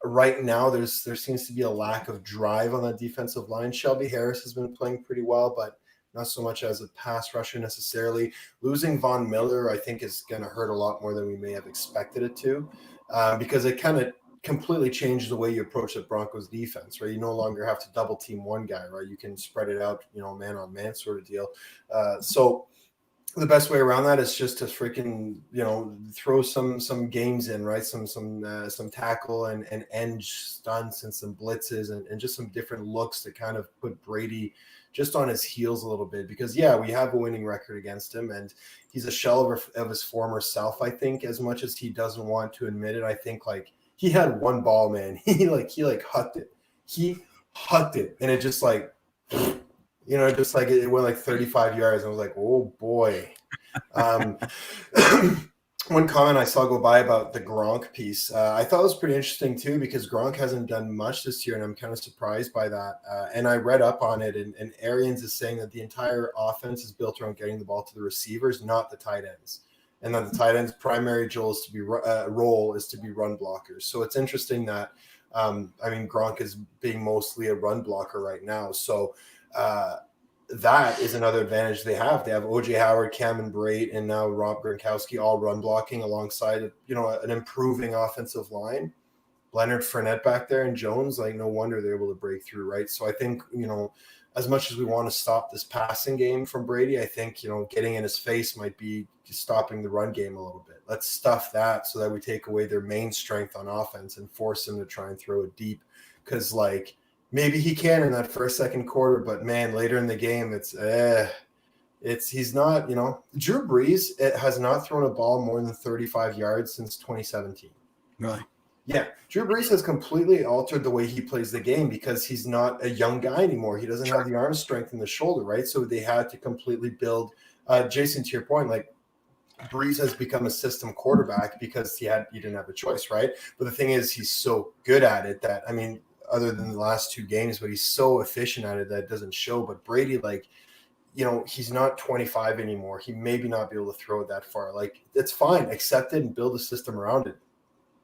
right now there seems to be a lack of drive on that defensive line. Shelby Harris has been playing pretty well, but not so much as a pass rusher necessarily. Losing Von Miller, I think, is going to hurt a lot more than we may have expected it to, because it kind of completely changes the way you approach the Broncos defense, right? You no longer have to double team one guy, right? You can spread it out, man on man sort of deal. So the best way around that is just to freaking, throw some games in, right? Some tackle and end stunts and some blitzes and just some different looks to kind of put Brady just on his heels a little bit, because we have a winning record against him, and he's a shell of his former self. I think, as much as he doesn't want to admit it, I think he had one ball, man. He hucked it. He hucked it, and it just it went 35 yards. I was like, oh boy. One comment I saw go by about the Gronk piece, I thought it was pretty interesting too, because Gronk hasn't done much this year, and I'm kind of surprised by that. And I read up on it, and Arians is saying that the entire offense is built around getting the ball to the receivers, not the tight ends, and that the tight ends' primary role is to be run blockers. So it's interesting that Gronk is being mostly a run blocker right now. So that is another advantage they have. They have OJ Howard, Cameron Brate, and now Rob Gronkowski all run blocking alongside an improving offensive line. Leonard Fournette back there and Jones, no wonder they're able to break through, right? So I think, as much as we want to stop this passing game from Brady, I think, getting in his face might be stopping the run game a little bit. Let's stuff that so that we take away their main strength on offense and force them to try and throw it deep. Because, maybe he can in that first, second quarter, but man, later in the game, he's not, Drew Brees has not thrown a ball more than 35 yards since 2017. Really? Yeah. Drew Brees has completely altered the way he plays the game, because he's not a young guy anymore. He doesn't have the arm strength and the shoulder, right? So they had to completely build, Jason, to your point, Breeze has become a system quarterback because he didn't have a choice, right? But the thing is, he's so good at it that, I mean, other than the last 2 games, but he's so efficient at it that it doesn't show. But Brady, like, you know, he's not 25 anymore. He maybe not be able to throw it that far. Like, it's fine. Accept it and build a system around it.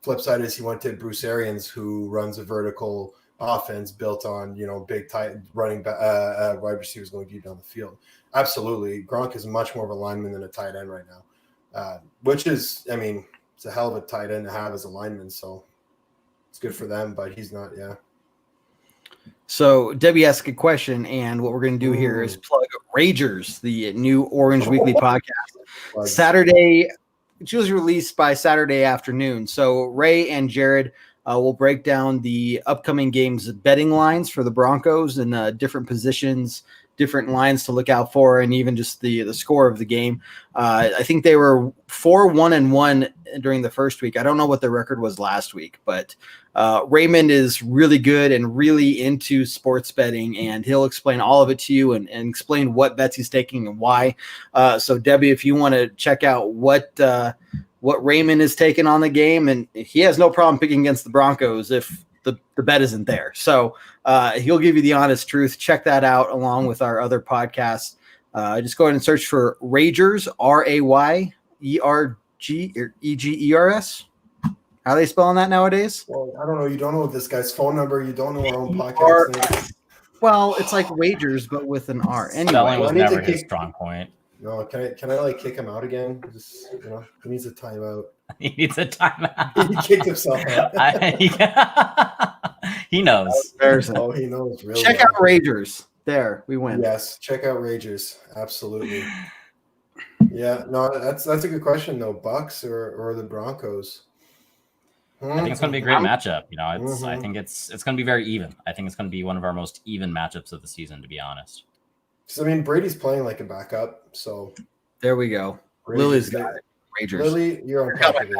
Flip side is he went to Bruce Arians, who runs a vertical offense built on, you know, big tight running wide receivers going deep down the field. Absolutely. Gronk is much more of a lineman than a tight end right now, which is, I mean, it's a hell of a tight end to have as a lineman. So it's good for them, but he's not. Yeah. So Debbie asked a question, and what we're going to do here is plug Ragers, the new Orange Weekly podcast. Saturday, which was released by Saturday afternoon. So Ray and Jared will break down the upcoming games betting lines for the Broncos and different positions, different lines to look out for, and even just the score of the game. I think they were 4-1-1 during the first week. I don't know what the record was last week, but Raymond is really good and really into sports betting, and he'll explain all of it to you and explain what bets he's taking and why. So Debbie, if you want to check out what Raymond is taking on the game, and he has no problem picking against the Broncos if the bet isn't there. So he'll give you the honest truth. Check that out along with our other podcasts. Just go ahead and search for Ragers, RAYERGEGERS. How are they spelling that nowadays? Well, I don't know. You don't know this guy's phone number. You don't know our own podcast name. Well, it's like wagers, but with an R. Anyway, Spelling was never his strong point. No, can I like kick him out again? Just, you know, he needs a timeout. He needs a timeout. He kicked himself out. He knows. Oh, he knows. Really check out Ragers. There, we win. Yes, check out Ragers. Absolutely. Yeah, no, that's a good question though. Bucs or the Broncos? I think it's going to be a great matchup. You know, I think it's going to be very even. I think it's going to be one of our most even matchups of the season, to be honest. So, I mean, Brady's playing like a backup, so there we go. Lily's got it. Ragers. Lily, you're on top of it.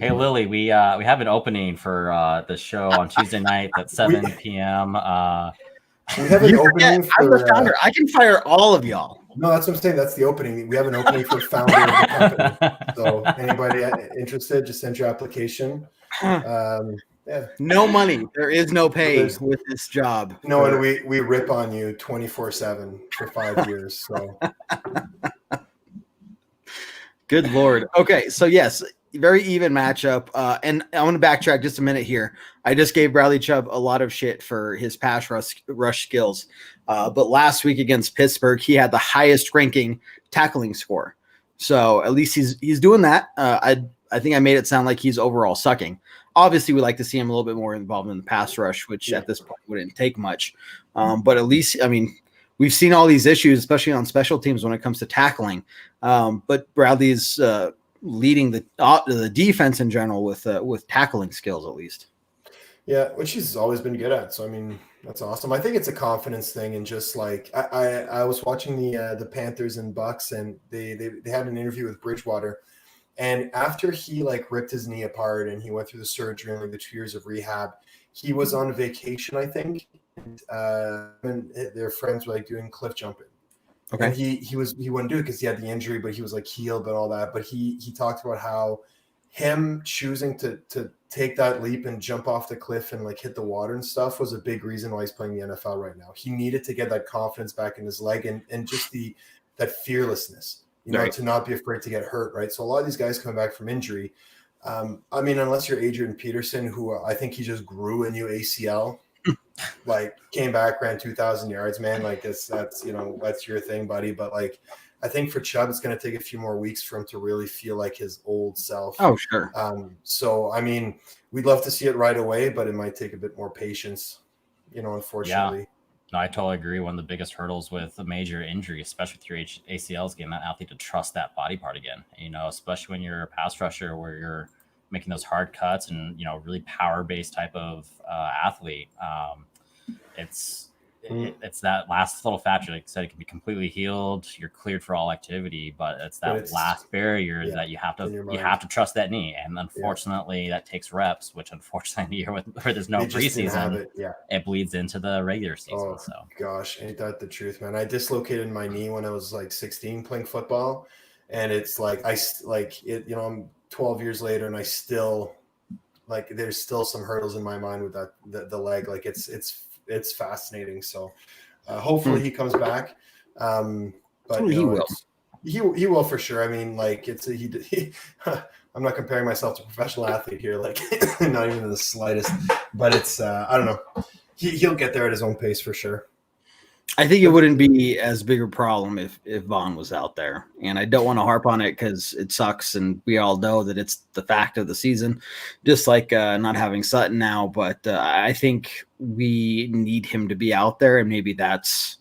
Hey Lily, we have an opening for the show on Tuesday night at 7 p.m. We have an opening for. I'm the founder. I can fire all of y'all. No, that's what I'm saying. That's the opening. We have an opening for founder of the company. So anybody interested, just send your application. Yeah. No money. There is no pay with this job. No, and we rip on you 24/7 for 5 years. So good Lord. Okay, so yes, very even matchup. And I want to backtrack just a minute here. I just gave Bradley Chubb a lot of shit for his pass rush skills. But last week against Pittsburgh, he had the highest ranking tackling score. So at least he's doing that. I think I made it sound like he's overall sucking. Obviously, we'd like to see him a little bit more involved in the pass rush, which at this point wouldn't take much. But at least, I mean, we've seen all these issues, especially on special teams when it comes to tackling. But Bradley's leading the defense in general with tackling skills, at least. Yeah, which he's always been good at. So, I mean, that's awesome. I think it's a confidence thing, and just like I was watching the Panthers and Bucs, and they had an interview with Bridgewater, and after he like ripped his knee apart and he went through the surgery and like the 2 years of rehab, he was on vacation, I think, and their friends were like doing cliff jumping. Okay, and he wouldn't do it because he had the injury, but he was like healed and all that. But he talked about how him choosing to take that leap and jump off the cliff and like hit the water and stuff was a big reason why he's playing the NFL right now. He needed to get that confidence back in his leg and just that fearlessness, you know, to not be afraid to get hurt, right? So a lot of these guys coming back from injury, I mean, unless you're Adrian Peterson, who I think he just grew a new ACL, like came back, ran 2,000 yards, man. Like that's you know, that's your thing, buddy. But like, I think for Chubb, it's going to take a few more weeks for him to really feel like his old self. Oh, sure. So, I mean, we'd love to see it right away, but it might take a bit more patience, you know, unfortunately. Yeah. No, I totally agree. One of the biggest hurdles with a major injury, especially with your ACL, is getting that athlete to trust that body part again. You know, especially when you're a pass rusher where you're making those hard cuts and, you know, really power-based type of athlete. It's that last little factor. Like I said, it can be completely healed. You're cleared for all activity, but it's that last barrier that you have to trust that knee. And unfortunately, that takes reps. Which unfortunately, in a year where there's no preseason, it bleeds into the regular season. Gosh, ain't that the truth, man? I dislocated my knee when I was like 16 playing football, And it's like I'm 12 years later, and I still like there's still some hurdles in my mind with that the leg. Like it's fascinating. So hopefully he comes back. But He will. He will for sure. I mean, like he I'm not comparing myself to a professional athlete here, like not even in the slightest. But it's I don't know. He'll get there at his own pace for sure. I think it wouldn't be as big a problem if Vaughn was out there. And I don't want to harp on it because it sucks. And we all know that it's the fact of the season, just like not having Sutton now. But I think we need him to be out there. And maybe that's,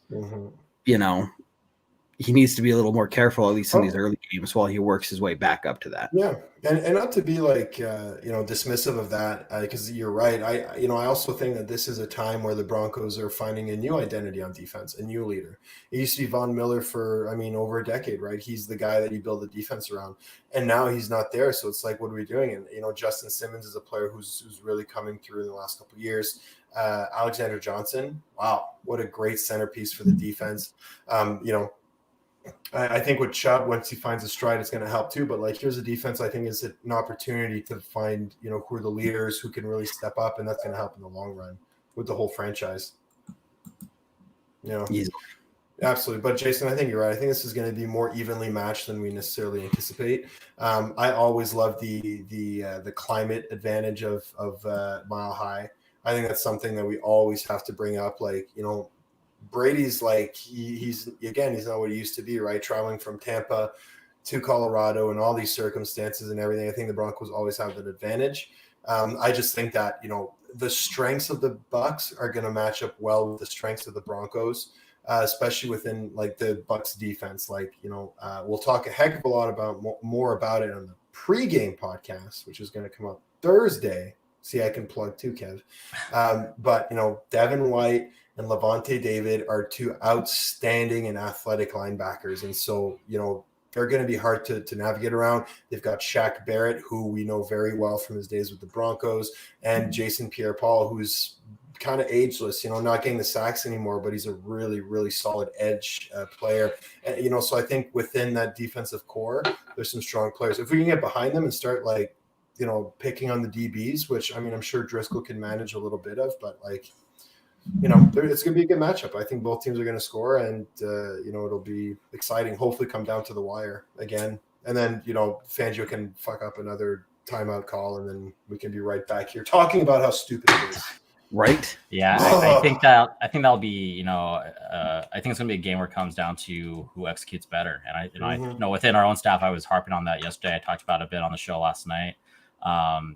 he needs to be a little more careful, at least in these early games, while he works his way back up to that. Yeah. And not to be like, dismissive of that, because you're right. I also think that this is a time where the Broncos are finding a new identity on defense, a new leader. It used to be Von Miller for, over a decade, right? He's the guy that you build the defense around. And now he's not there. So it's like, what are we doing? And, Justin Simmons is a player who's really coming through in the last couple of years. Alexander Johnson, wow, what a great centerpiece for the defense. I think with Chubb, once he finds a stride, it's going to help too. But like, here's a defense I think is an opportunity to find, who are the leaders who can really step up, and that's going to help in the long run with the whole franchise. Easily. Absolutely. But Jason, I think you're right. I think this is going to be more evenly matched than we necessarily anticipate. I always love the climate advantage of Mile High. I think that's something that we always have to bring up. Like, Brady's like he's not what he used to be, right? Traveling from Tampa to Colorado and all these circumstances and everything. I think the Broncos always have that advantage. I just think that the strengths of the Bucs are going to match up well with the strengths of the Broncos, especially within like the Bucs defense. Like we'll talk a heck of a lot more about it on the pregame podcast, which is going to come up Thursday. See, I can plug too, Kev. But Devin White and Levante David are two outstanding and athletic linebackers. And so, they're going to be hard to navigate around. They've got Shaq Barrett, who we know very well from his days with the Broncos, and Jason Pierre-Paul, who's kind of ageless, not getting the sacks anymore, but he's a really, really solid edge player. And, so I think within that defensive core, there's some strong players. If we can get behind them and start picking on the DBs, which I'm sure Driscoll can manage a little bit of, but it's going to be a good matchup. I think both teams are going to score, and it'll be exciting. Hopefully, come down to the wire again, and then Fangio can fuck up another timeout call, and then we can be right back here talking about how stupid it is. Right? Yeah, I think that'll be I think it's going to be a game where it comes down to who executes better. And I within our own staff, I was harping on that yesterday. I talked about it a bit on the show last night.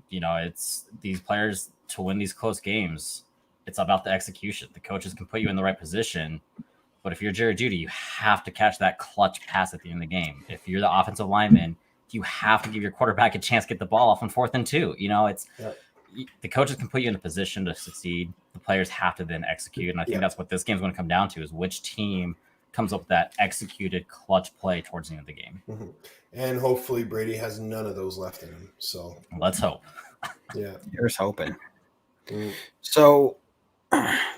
It's these players to win these close games. It's about the execution. The coaches can put you in the right position, but if you're Jerry Jeudy, you have to catch that clutch pass at the end of the game. If you're the offensive lineman, you have to give your quarterback a chance to get the ball off on 4th and 2. The coaches can put you in a position to succeed. The players have to then execute, and I think that's what this game's going to come down to: is which team comes up with that executed clutch play towards the end of the game. Mm-hmm. And hopefully, Brady has none of those left in him. So let's hope. Yeah, here's hoping. So,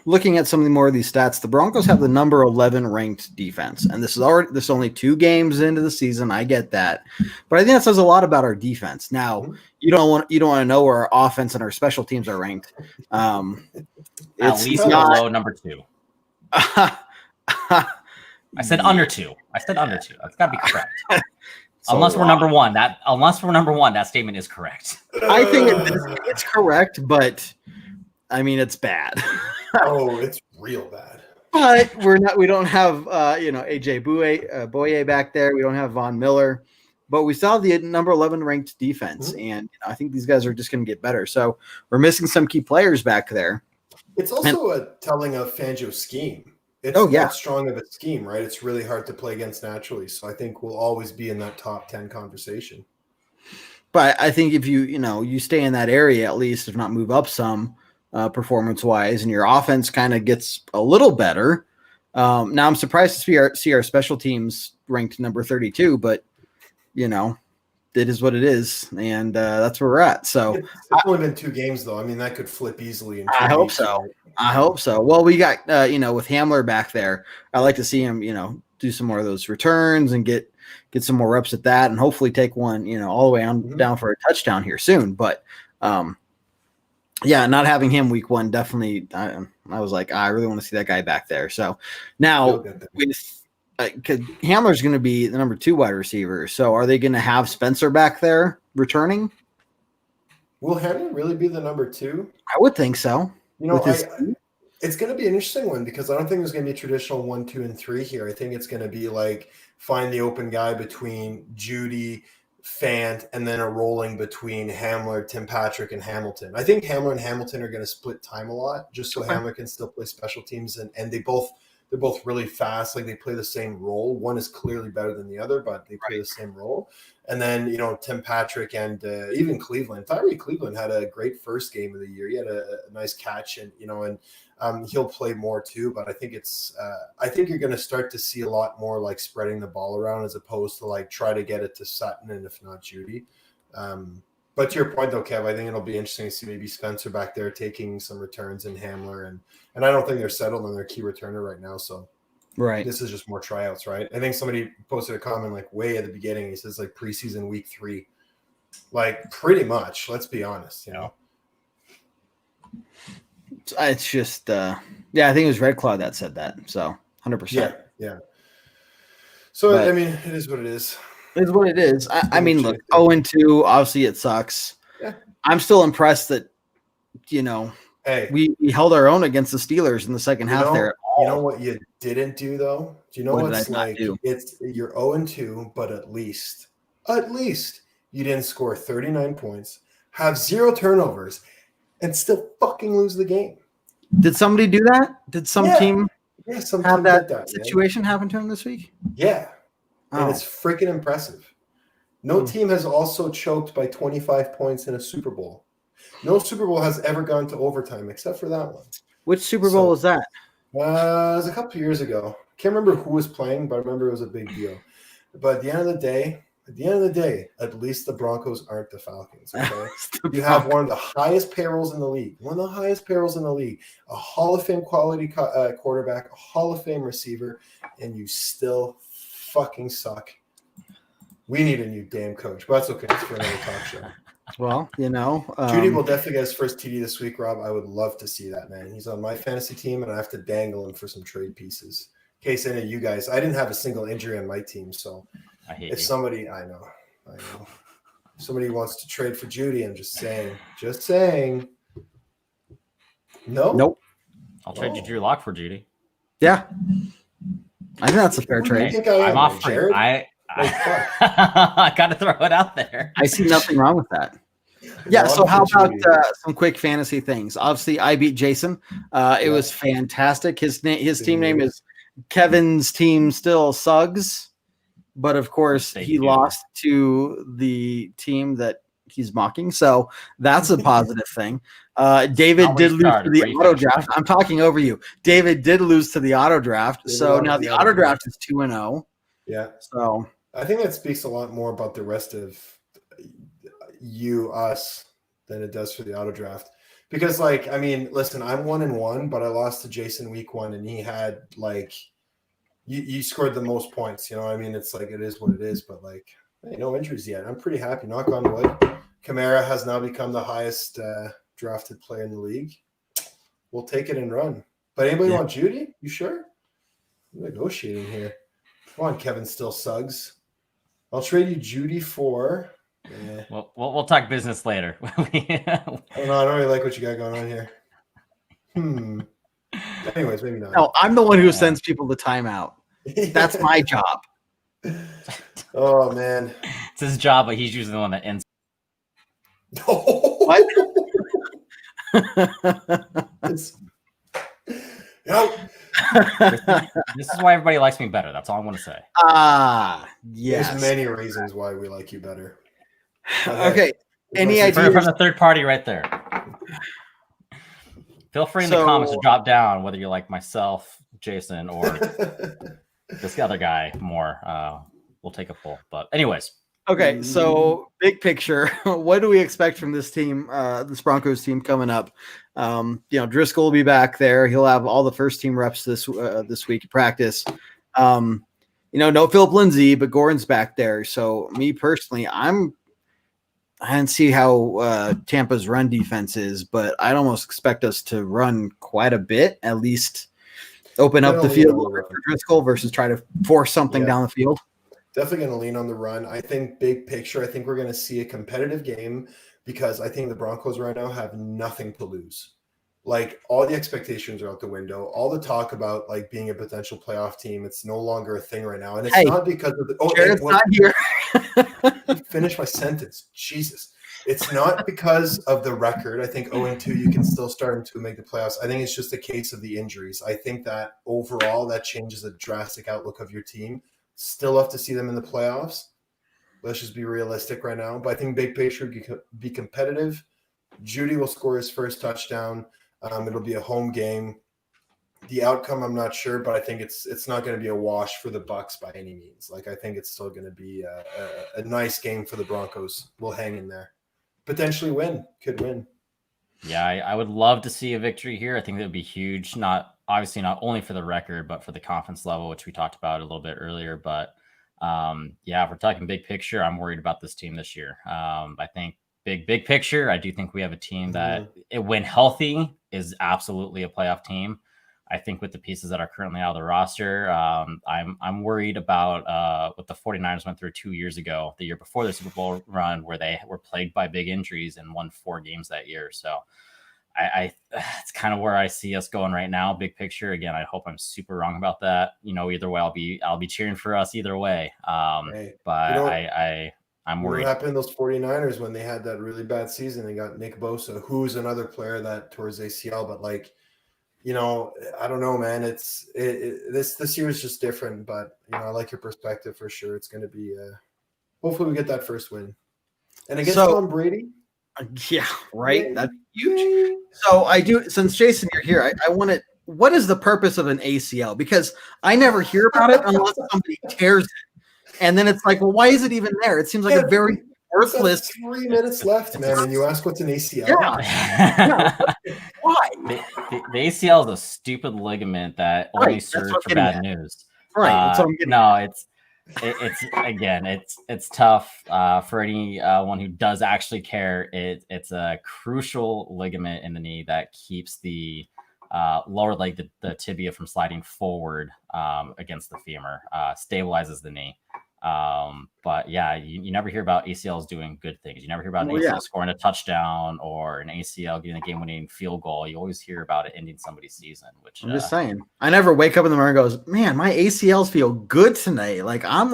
looking at some of the more of these stats, the Broncos have the number 11 ranked defense, and this is only 2 games into the season. I get that, but I think that says a lot about our defense. Now, you don't want to know where our offense and our special teams are ranked. At least below number 2. I said under 2. That's got to be correct. Unless we're number 1, that statement is correct. I think it's correct, but it's bad. It's real bad. But we don't have AJ Boye back there. We don't have Von Miller, but we still have the number 11 ranked defense. Mm-hmm. And I think these guys are just going to get better. So we're missing some key players back there. It's also a telling of Fangio's scheme. It's not strong of a scheme, right? It's really hard to play against naturally. So I think we'll always be in that top 10 conversation. But I think if you stay in that area, at least, if not move up some performance-wise, and your offense kind of gets a little better. Now I'm surprised to see our special teams ranked number 32, but it is what it is, and that's where we're at. So it's only been 2 games, though. That could flip easily. I hope so. I hope so. Well, we got with Hamler back there. I like to see him, do some more of those returns and get get some more reps at that and hopefully take one, all the way on down for a touchdown here soon. But yeah, not having him week 1 definitely. I was like, I really want to see that guy back there. So now with Hamler's going to be the number 2 wide receiver. So are they going to have Spencer back there returning? Will Hamler really be the number 2? I would think so. It's going to be an interesting one because I don't think there's going to be a traditional 1, 2, and 3 here. I think it's going to be like find the open guy between Judy, Fant, and then a rolling between Hamler, Tim Patrick, and Hamilton. I think Hamler and Hamilton are going to split time a lot just so Hamler can still play special teams, and they're both really fast. Like they play the same role. One is clearly better than the other, but they play the same role. And then, Tim Patrick and even Cleveland. Tyree Cleveland had a great first game of the year. He had a nice catch, and he'll play more too. But I think I think you're going to start to see a lot more like spreading the ball around as opposed to like try to get it to Sutton and if not Judy. But to your point though, Kev, I think it'll be interesting to see maybe Spencer back there taking some returns in Hamler, and I don't think they're settled on their key returner right now. So. Right. This is just more tryouts, right? I think somebody posted a comment like way at the beginning. He says like preseason week 3, like pretty much. Let's be honest, It's just, I think it was Red Claw that said that. So 100%. Yeah. So I mean, it is what it is. It is what it is. I mean, look, 0-2. Obviously, it sucks. Yeah. I'm still impressed that Hey, we held our own against the Steelers in the second half there. You know what you didn't do though? Do you know what's like? It's you're 0-2, but at least you didn't score 39 points, have 0 turnovers, and still fucking lose the game. Did somebody do that? Did some team have that situation happen to him this week? Yeah. And it's freaking impressive. No team has also choked by 25 points in a Super Bowl. No Super Bowl has ever gone to overtime except for that one. Which Super Bowl was that? It was a couple of years ago. Can't remember who was playing, but I remember it was a big deal. But at the end of the day, at least the Broncos aren't the Falcons. Okay? You have one of the highest payrolls in the league. A Hall of Fame quality quarterback, a Hall of Fame receiver, and you still fucking suck. We need a new damn coach, but that's okay. It's for another talk show. Well, Judy will definitely get his first TD this week, Rob. I would love to see that, man. He's on my fantasy team, and I have to dangle him for some trade pieces. In case any of you guys, I didn't have a single injury on my team, so if somebody, I know, if somebody wants to trade for Judy, I'm just saying. Nope. I'll trade you Drew Lock for Judy. Yeah, I think that's a fair trade. I'm off for I got to throw it out there. I see nothing wrong with that. Yeah. So how about some quick fantasy things? Obviously, I beat Jason. It was fantastic. His team name is Kevin's team still Suggs, but of course he lost to the team that he's mocking. So that's a positive thing. David did lose to the auto draft. I'm talking over you. David did lose to the auto draft. So now the auto draft is 2-0. Yeah. So I think that speaks a lot more about the rest of us than it does for the auto draft. Because, listen, I'm 1-1, but I lost to Jason week 1, and he had you scored the most points. You know what I mean? It's like it is what it is, but hey, no injuries yet. I'm pretty happy. Knock on wood. Kamara has now become the highest drafted player in the league. We'll take it and run. But anybody want Judy? You sure? I'm negotiating here. Come on, Kevin still Suggs. I'll trade you Judy for. Well, we'll talk business later. I don't really like what you got going on here. Anyways, maybe not. No, I'm the one who sends people to timeout. That's my job. Oh man, it's his job, but he's usually the one that ends. What? This is why everybody likes me better. That's all I want to say. Yes. There's many reasons why we like you better. Okay. Any ideas from the third party right there? Feel free in the comments to drop down whether you like myself, Jason, or this other guy more. We'll take a poll. But anyways. Okay, so big picture, what do we expect from this team, this Broncos team coming up? Driscoll will be back there. He'll have all the first team reps this week at practice. no Philip Lindsay, but Gordon's back there. So me personally, I didn't see how Tampa's run defense is, but I'd almost expect us to run quite a bit, at least open up the field for Driscoll versus try to force something down the field. Definitely going to lean on the run. I think big picture, I think we're going to see a competitive game because I think the Broncos right now have nothing to lose. Like all the expectations are out the window. All the talk about like being a potential playoff team, it's no longer a thing right now. And it's not because of the Jared's not here. Finish my sentence. Jesus. It's not because of the record. I think 0-2, you can still start to make the playoffs. I think it's just a case of the injuries. I think that overall that changes the drastic outlook of your team. Still have to see them in the playoffs. Let's just be realistic right now. But I think big picture be competitive. Judy will score his first touchdown. It'll be a home game. The outcome, I'm not sure, but I think it's not going to be a wash for the Bucs by any means. Like I think it's still going to be a nice game for the Broncos. We'll hang in there. Potentially win. Could win. Yeah, I would love to see a victory here. I think that would be huge. Not only for the record, but for the confidence level, which we talked about a little bit earlier. But if we're talking big picture, I'm worried about this team this year. I think big picture, I do think we have a team that, when healthy, is absolutely a playoff team. I think with the pieces that are currently out of the roster, I'm worried about what the 49ers went through 2 years ago, the year before the Super Bowl run, where they were plagued by big injuries and won 4 games that year. So it's kind of where I see us going right now. Big picture. Again, I hope I'm super wrong about that. Either way, I'll be cheering for us either way. But I'm worried. What happened to those 49ers when they had that really bad season? They got Nick Bosa, who's another player that tore his ACL, but like, I don't know, man. This year is just different, but I like your perspective for sure. It's going to be hopefully we get that first win. And against Tom Brady. Yeah, right. Yeah. That's huge. So I do, since Jason, you're here, I want to. What is the purpose of an ACL? Because I never hear about it unless somebody tears it, and then it's like, well, why is it even there? It seems like a very worthless. 3 minutes left, man, and you ask what's an ACL? Yeah. Why? The ACL is a stupid ligament that only serves for bad news. Right. It's tough for anyone who does actually care. It's a crucial ligament in the knee that keeps the lower leg, the tibia, from sliding forward against the femur, stabilizes the knee. But yeah, you never hear about ACLs doing good things. You never hear about an ACL scoring a touchdown or an ACL getting a game-winning field goal. You always hear about it ending somebody's season, which I'm just saying. I never wake up in the morning and goes, man, my ACLs feel good tonight. Like I'm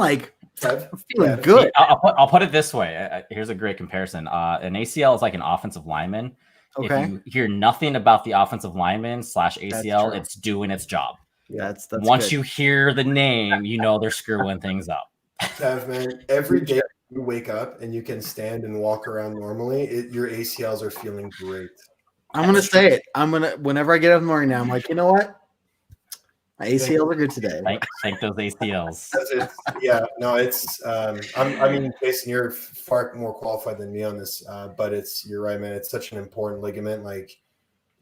feeling good. I'll put it this way. Here's a great comparison. An ACL is like an offensive lineman. Okay. If you hear nothing about the offensive lineman / ACL, it's doing its job. That's once good. You hear the name, they're screwing things up. Tev, man, every day you wake up and you can stand and walk around normally, your ACLs are feeling great. I'm going to say it. Whenever I get up in the morning now, I'm like, you know what? My ACLs are good today. Thank those ACLs. Jason, you're far more qualified than me on this, but you're right, man. It's such an important ligament. Like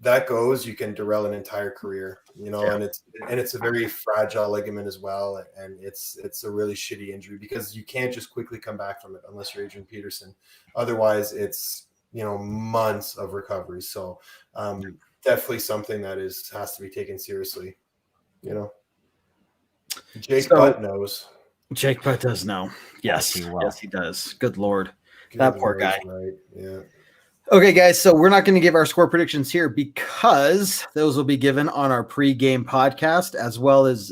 that goes, you can derail an entire career, and it's a very fragile ligament as well. And it's a really shitty injury because you can't just quickly come back from it unless you're Adrian Peterson. Otherwise it's, months of recovery. So definitely something that has to be taken seriously. Jake Butt knows. Jake Butt does know. Yes, he does. Good Lord. That poor guy. Right. Yeah. Okay, guys, so we're not going to give our score predictions here because those will be given on our pregame podcast as well as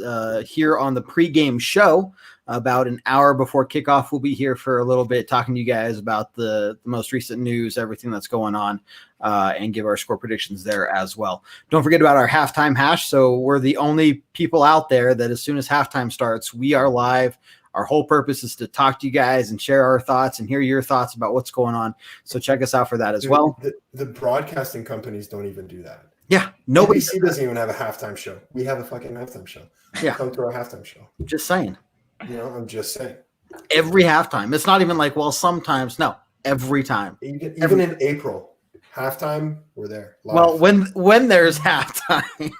here on the pregame show. About an hour before kickoff, we'll be here for a little bit talking to you guys about the most recent news, everything that's going on, and give our score predictions there as well. Don't forget about our halftime hash. So we're the only people out there that as soon as halftime starts, we are live. Our whole purpose is to talk to you guys and share our thoughts and hear your thoughts about what's going on. So check us out for that as well. The broadcasting companies don't even do that. Yeah. Nobody doesn't even have a halftime show. We have a fucking halftime show. Yeah. Come to our halftime show. Just saying. I'm just saying. Every halftime. It's not even like, well, sometimes. No, every time. Even in April, halftime, we're there. Live. Well, when there's halftime.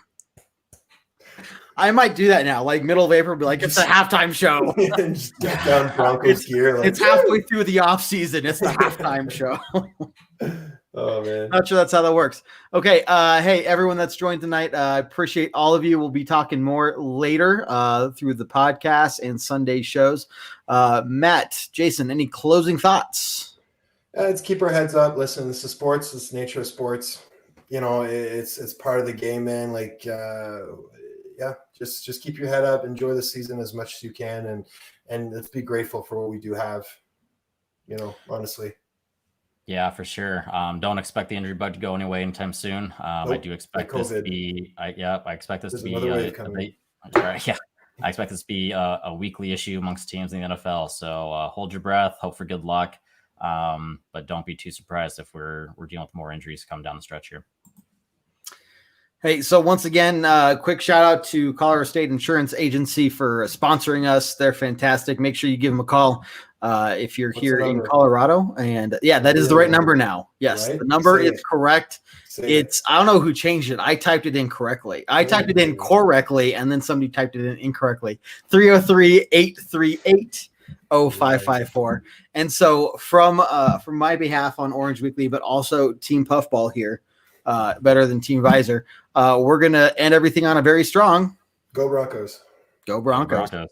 I might do that now. Like middle of April, be like, it's a halftime show. And just get down Broncos gear. Like, It's halfway through the off season. It's the halftime show. oh man. Not sure that's how that works. Okay. Hey, everyone that's joined tonight. I appreciate all of you. We'll be talking more later through the podcast and Sunday shows. Matt, Jason, any closing thoughts? Let's keep our heads up. Listen, this is sports. It's the nature of sports. You know, it's part of the game, man. Like, yeah, just keep your head up. Enjoy the season as much as you can, and let's be grateful for what we do have. You know, honestly. Yeah, for sure. Don't expect the injury bug to go anyway anytime soon. I do expect this to be. I expect this to be. Yeah, I expect this to be a weekly issue amongst teams in the NFL. So hold your breath. Hope for good luck. But don't be too surprised if we're dealing with more injuries come down the stretch here. Hey, so once again, quick shout out to Colorado State Insurance Agency for sponsoring us. They're fantastic. Make sure you give them a call if you're here in Colorado. And yeah, that is the right number now. Yes, right? The number is correct. I don't know who changed it. I typed it in correctly. I typed it in correctly, and then somebody typed it in incorrectly. 303-838-0554. And so from my behalf on Orange Weekly, but also Team Puffball here, better than Team Visor, we're going to end everything on a very strong Go Broncos. Go Broncos.